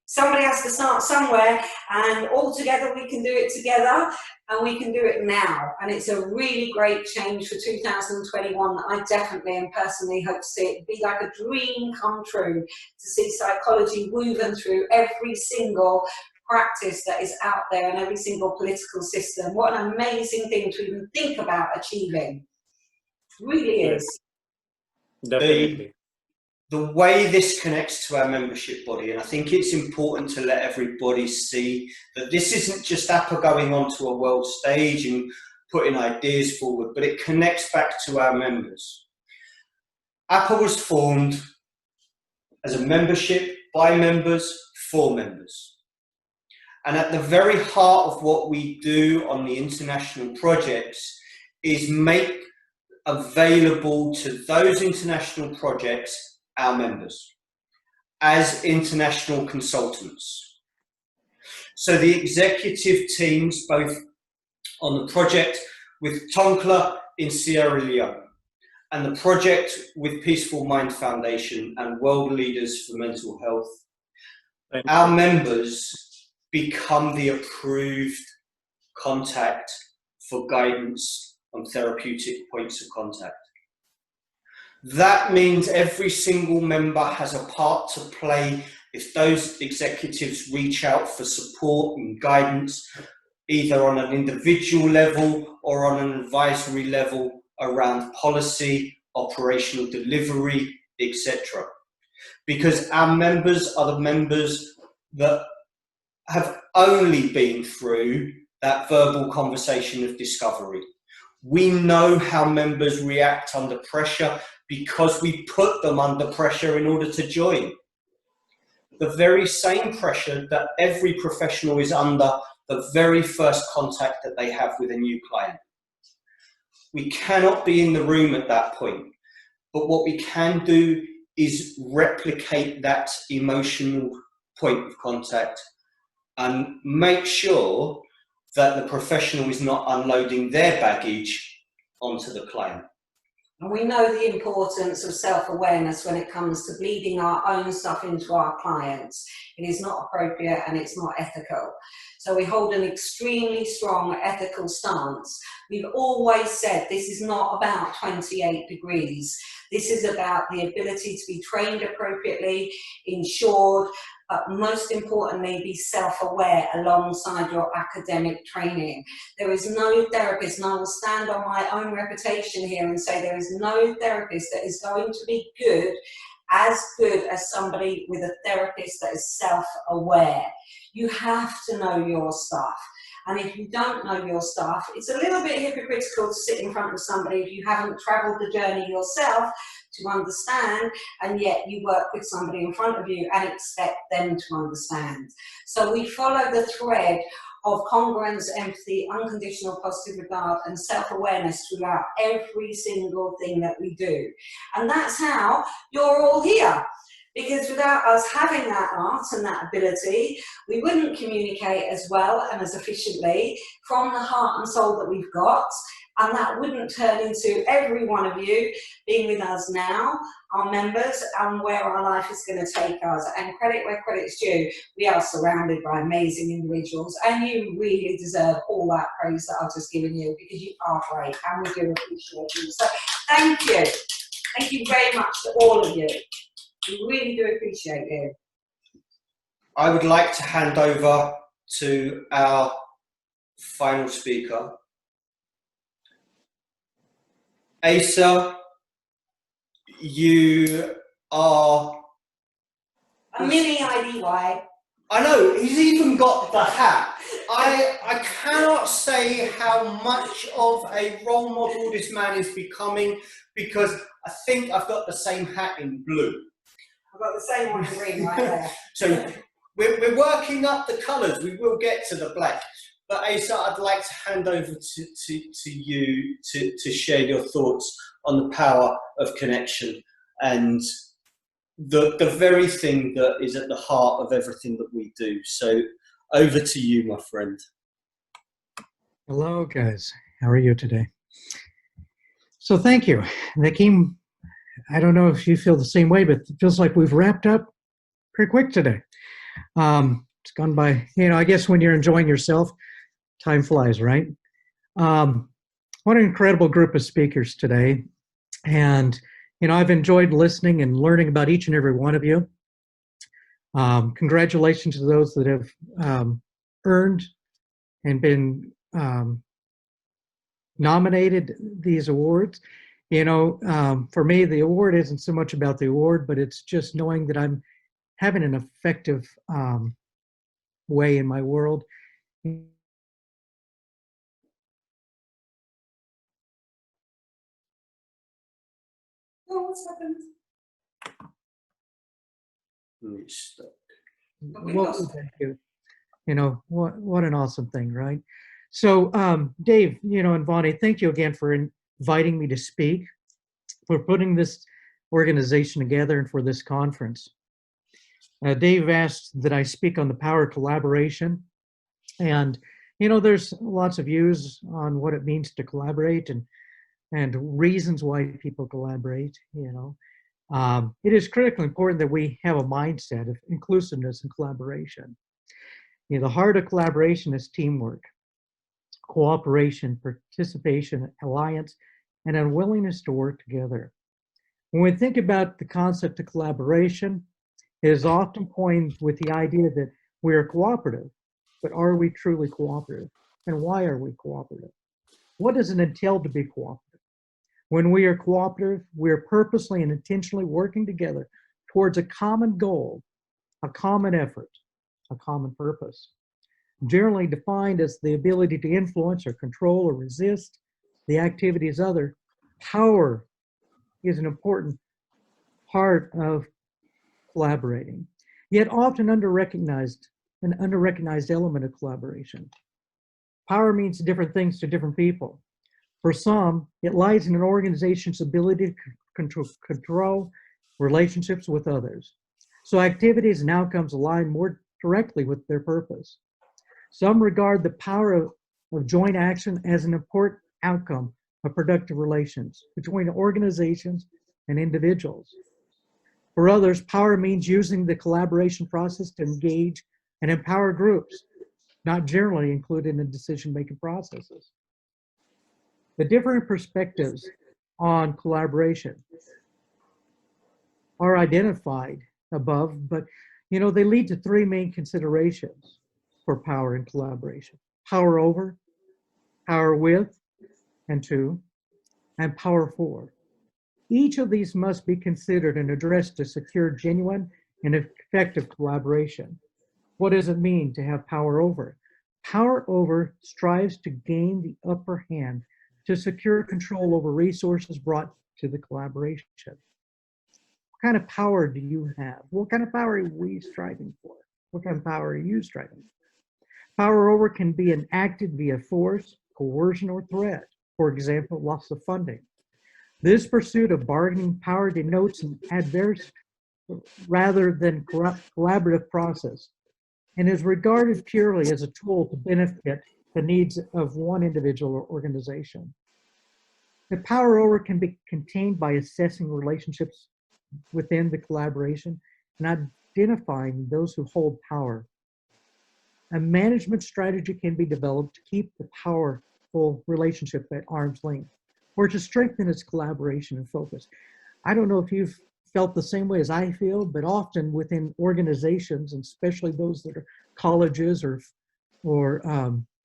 Speaker 2: somebody has to start somewhere, and all together we can do it together, and we can do it now. And it's a really great change for 2021 that I definitely and personally hope to see it be like a dream come true, to see psychology woven through every single practice that is out there and every single political system. What an amazing thing to even think about achieving. It really is.
Speaker 13: Definitely.
Speaker 1: The way this connects to our membership body, and I think it's important to let everybody see that this isn't just APA going onto a world stage and putting ideas forward, but it connects back to our members. APA was formed as a membership by members for members. And at the very heart of what we do on the international projects is make available to those international projects our members as international consultants. So the executive teams, both on the project with Tonkla in Sierra Leone and the project with Peaceful Mind Foundation and World Leaders for Mental Health, our members become the approved contact for guidance on therapeutic points of contact. That means every single member has a part to play if those executives reach out for support and guidance, either on an individual level or on an advisory level around policy, operational delivery, etc. Because our members are the members that have only been through that verbal conversation of discovery. We know how members react under pressure because we put them under pressure in order to join. The very same pressure that every professional is under the very first contact that they have with a new client. We cannot be in the room at that point, but what we can do is replicate that emotional point of contact and make sure that the professional is not unloading their baggage onto the client.
Speaker 2: And we know the importance of self-awareness when it comes to bleeding our own stuff into our clients. It is not appropriate and it's not ethical. So we hold an extremely strong ethical stance. We've always said this is not about 28 degrees. This is about the ability to be trained appropriately, insured, but most importantly, be self-aware alongside your academic training. There is no therapist, and I will stand on my own reputation here and say there is no therapist that is going to be good as somebody with a therapist that is self-aware. You have to know your stuff. And if you don't know your stuff, it's a little bit hypocritical to sit in front of somebody if you haven't traveled the journey yourself to understand, and yet you work with somebody in front of you and expect them to understand. So we follow the thread of congruence, empathy, unconditional positive regard, and self-awareness throughout every single thing that we do. And that's how you're all here. Because without us having that art and that ability, we wouldn't communicate as well and as efficiently from the heart and soul that we've got. And that wouldn't turn into every one of you being with us now, our members, and where our life is going to take us. And credit where credit's due, we are surrounded by amazing individuals, and you really deserve all that praise that I've just given you, because you are great, and we do appreciate you. So thank you. Thank you very much to all of you. We really do appreciate you.
Speaker 1: I would like to hand over to our final speaker. Asa, you are
Speaker 2: a mini IDY.
Speaker 1: I know, he's even got the hat. I cannot say how much of a role model this man is becoming, because I think I've got the same hat in blue.
Speaker 2: I've got the same one in green right there.
Speaker 1: So we're working up the colours. We will get to the black. But Asa, I'd like to hand over to you to share your thoughts on the power of connection and the very thing that is at the heart of everything that we do. So over to you, my friend.
Speaker 14: Hello, guys. How are you today? So thank you. They came, I don't know if you feel the same way, but it feels like we've wrapped up pretty quick today. It's gone by, I guess when you're enjoying yourself, time flies, right? What an incredible group of speakers today. And, I've enjoyed listening and learning about each and every one of you. Congratulations to those that have earned and been nominated these awards. For me, the award isn't so much about the award, but it's just knowing that I'm having an effective way in my world.
Speaker 2: Oh, what's happened?
Speaker 14: Well, thank you. What an awesome thing, right? So, Dave, and Vonnie, thank you again for inviting me to speak, for putting this organization together and for this conference. Dave asked that I speak on the power of collaboration. And, there's lots of views on what it means to collaborate and reasons why people collaborate, It is critically important that we have a mindset of inclusiveness and collaboration. The heart of collaboration is teamwork, cooperation, participation, alliance, and a willingness to work together. When we think about the concept of collaboration, it is often coined with the idea that we are cooperative, but are we truly cooperative? And why are we cooperative? What does it entail to be cooperative? When we are cooperative, we are purposely and intentionally working together towards a common goal, a common effort, a common purpose. Generally defined as the ability to influence or control or resist the activities of others, power is an important part of collaborating, yet often an under-recognized element of collaboration. Power means different things to different people. For some, it lies in an organization's ability to control relationships with others, so activities and outcomes align more directly with their purpose. Some regard the power of joint action as an important outcome of productive relations between organizations and individuals. For others, power means using the collaboration process to engage and empower groups, not generally included in decision-making processes. The different perspectives on collaboration are identified above, but they lead to three main considerations for power and collaboration: power over, power with, and to, and power for. Each of these must be considered and addressed to secure genuine and effective collaboration. What does it mean to have power over? Power over strives to gain the upper hand to secure control over resources brought to the collaboration. What kind of power do you have? What kind of power are we striving for? What kind of power are you striving for? Power over can be enacted via force, coercion, or threat. For example, loss of funding. This pursuit of bargaining power denotes an adverse rather than collaborative process and is regarded purely as a tool to benefit the needs of one individual or organization. The power over can be contained by assessing relationships within the collaboration and identifying those who hold power. A management strategy can be developed to keep the powerful relationship at arm's length or to strengthen its collaboration and focus. I don't know if you've felt the same way as I feel, but often within organizations, and especially those that are colleges or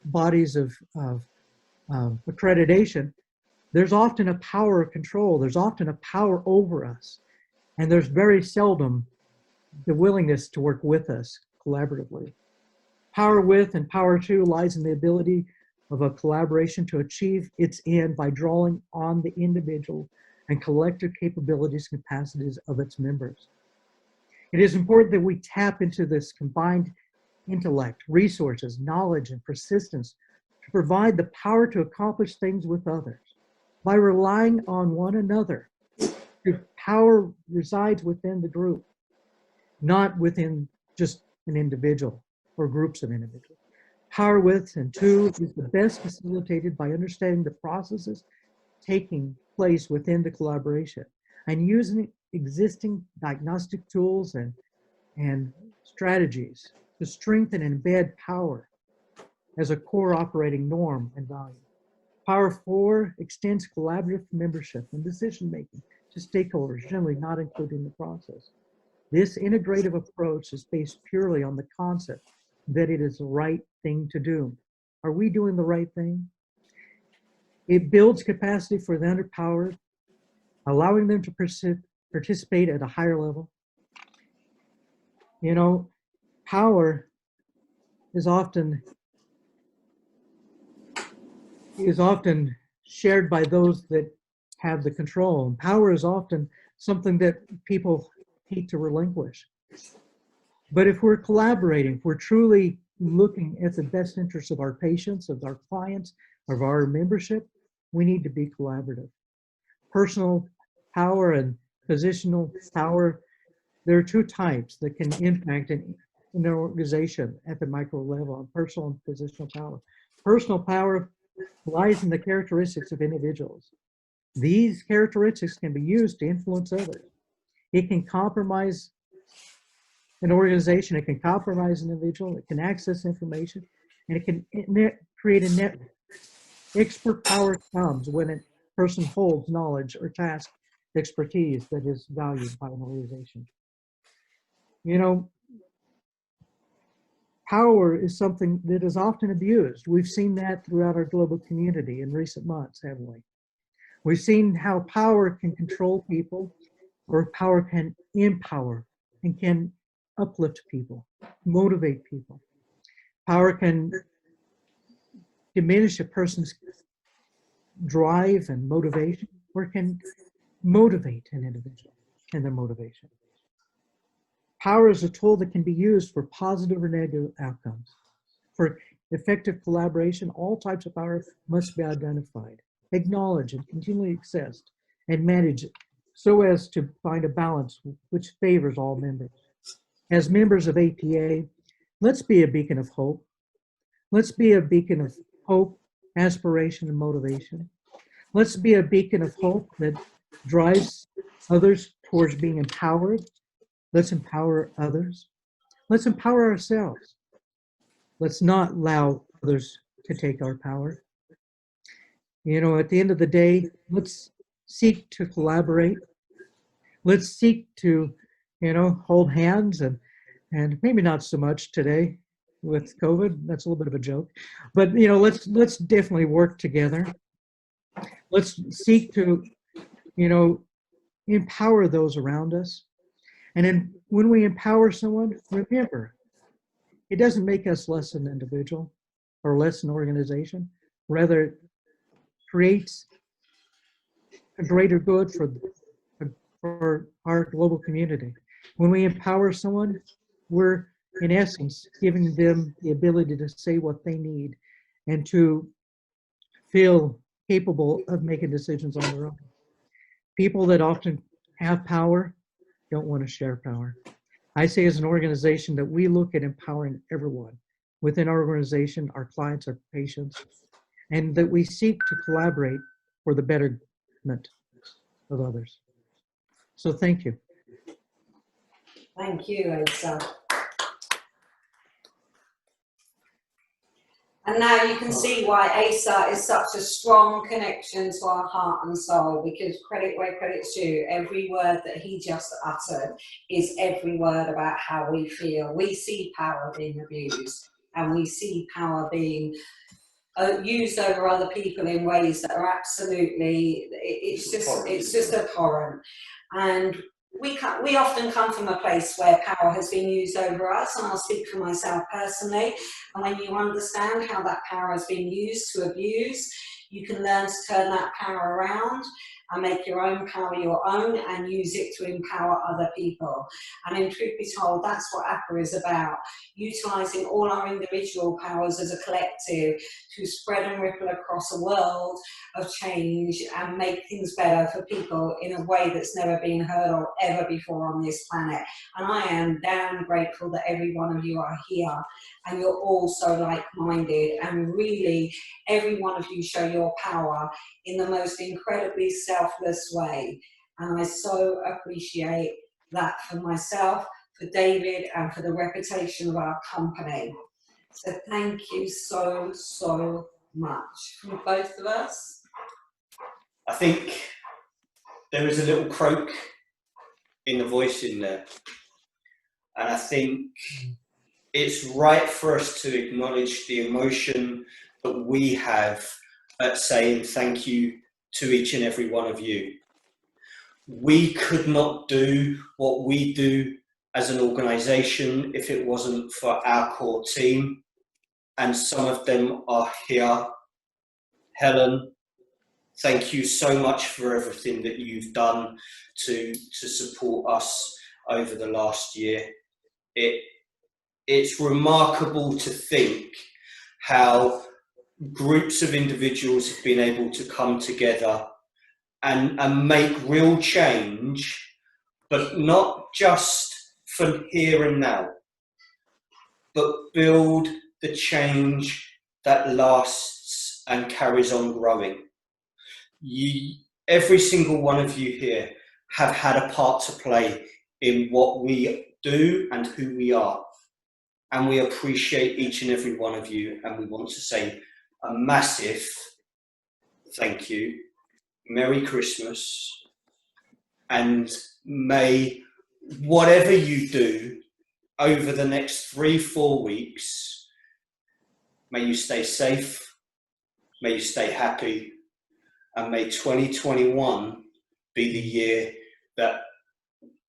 Speaker 14: bodies of accreditation, there's often a power of control. There's often a power over us. And there's very seldom the willingness to work with us collaboratively. Power with and power to lies in the ability of a collaboration to achieve its end by drawing on the individual and collective capabilities and capacities of its members. It is important that we tap into this combined intellect, resources, knowledge, and persistence to provide the power to accomplish things with others. By relying on one another, the power resides within the group, not within just an individual or groups of individuals. Power with and to is the best facilitated by understanding the processes taking place within the collaboration and using existing diagnostic tools and strategies to strengthen and embed power as a core operating norm and value. Power 4 extends collaborative membership and decision-making to stakeholders, generally not included in the process. This integrative approach is based purely on the concept that it is the right thing to do. Are we doing the right thing? It builds capacity for the underpowered, allowing them to participate at a higher level. You know, power is often shared by those that have the control. And power is often something that people hate to relinquish. But if we're collaborating, if we're truly looking at the best interests of our patients, of our clients, of our membership, we need to be collaborative. Personal power and positional power, there are two types that can impact an organization at the micro level, on personal and positional power. Personal power lies in the characteristics of individuals. These characteristics can be used to influence others. It can compromise an organization, it can compromise an individual, it can access information, and it can create a network. Expert power comes when a person holds knowledge or task expertise that is valued by an organization. You know, power is something that is often abused. We've seen that throughout our global community in recent months, haven't we? We've seen how power can control people, or power can empower and can uplift people, motivate people. Power can diminish a person's drive and motivation, or can motivate an individual and their motivation. Power is a tool that can be used for positive or negative outcomes. For effective collaboration, all types of power must be identified, acknowledged, and continually accessed and managed so as to find a balance which favors all members. As members of APA, let's be a beacon of hope. Let's be a beacon of hope, aspiration, and motivation. Let's be a beacon of hope that drives others towards being empowered. Let's empower others. Let's empower ourselves. Let's not allow others to take our power. You know, at the end of the day, let's seek to collaborate. Let's seek to, you know, hold hands and maybe not so much today with COVID. That's a little bit of a joke, but you know, let's definitely work together. Let's seek to, you know, empower those around us. And then when we empower someone, remember, it doesn't make us less an individual or less an organization. Rather, it creates a greater good for our global community. When we empower someone, we're in essence giving them the ability to say what they need and to feel capable of making decisions on their own. People that often have power don't want to share power. I say as an organization that we look at empowering everyone within our organization, our clients, our patients, and that we seek to collaborate for the betterment of others. So thank you.
Speaker 2: Thank you, Asa. And now you can see why Asa is such a strong connection to our heart and soul, because credit where credit's due, every word that he just uttered is every word about how we feel. We see power being abused, and we see power being used over other people in ways that are absolutely, it's just abhorrent. And we often come from a place where power has been used over us, and I'll speak for myself personally. And when you understand how that power has been used to abuse, you can learn to turn that power around and make your own power your own and use it to empower other people. And in truth be told, that's what APA is about, utilising all our individual powers as a collective to spread and ripple across a world of change and make things better for people in a way that's never been heard of ever before on this planet. And I am damn grateful that every one of you are here and you're all so like-minded, and really every one of you show your power in the most incredibly selfless way. And I so appreciate that for myself, for David, and for the reputation of our company. So thank you so, so much from both of us.
Speaker 1: I think there is a little croak in the voice in there. And I think it's right for us to acknowledge the emotion that we have at saying thank you to each and every one of you. We could not do what we do as an organisation if it wasn't for our core team, and some of them are here. Helen, thank you so much for everything that you've done to support us over the last year. It's remarkable to think how groups of individuals have been able to come together and make real change, but not just for here and now, but build the change that lasts and carries on growing. Every single one of you here have had a part to play in what we do and who we are. And we appreciate each and every one of you, and we want to say a massive thank you, Merry Christmas, and may whatever you do over the next 3-4 weeks, may you stay safe, may you stay happy, and may 2021 be the year that,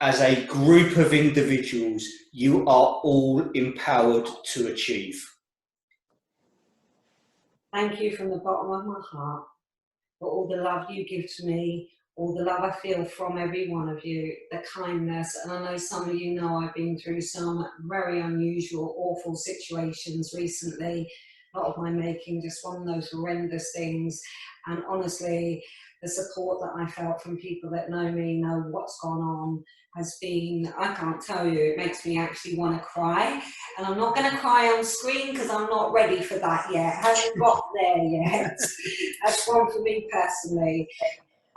Speaker 1: as a group of individuals, you are all empowered to achieve.
Speaker 2: Thank you from the bottom of my heart for all the love you give to me, all the love I feel from every one of you, the kindness. And I know some of you know I've been through some very unusual, awful situations recently, not of my making, just one of those horrendous things. And honestly, the support that I felt from people that know me, know what's gone on, has been, I can't tell you, it makes me actually want to cry. And I'm not going to cry on screen because I'm not ready for that yet. It hasn't got there yet. That's one for me personally.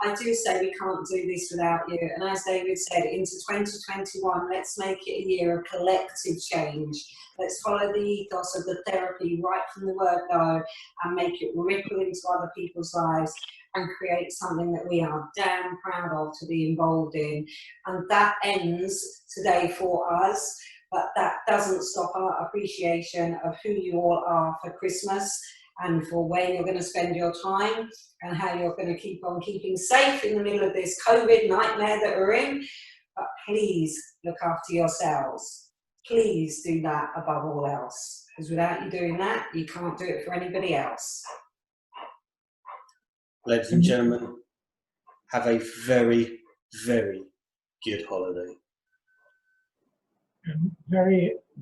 Speaker 2: I do say we can't do this without you. And as David said, into 2021, let's make it a year of collective change. Let's follow the ethos of the therapy right from the word go and make it ripple into other people's lives and create something that we are damn proud of to be involved in. And that ends today for us, but that doesn't stop our appreciation of who you all are for Christmas and for where you're going to spend your time and how you're going to keep on keeping safe in the middle of this COVID nightmare that we're in. But please look after yourselves. Please do that above all else, because without you doing that, you can't do it for anybody else.
Speaker 1: Ladies and gentlemen, have a very, very good holiday.
Speaker 9: Very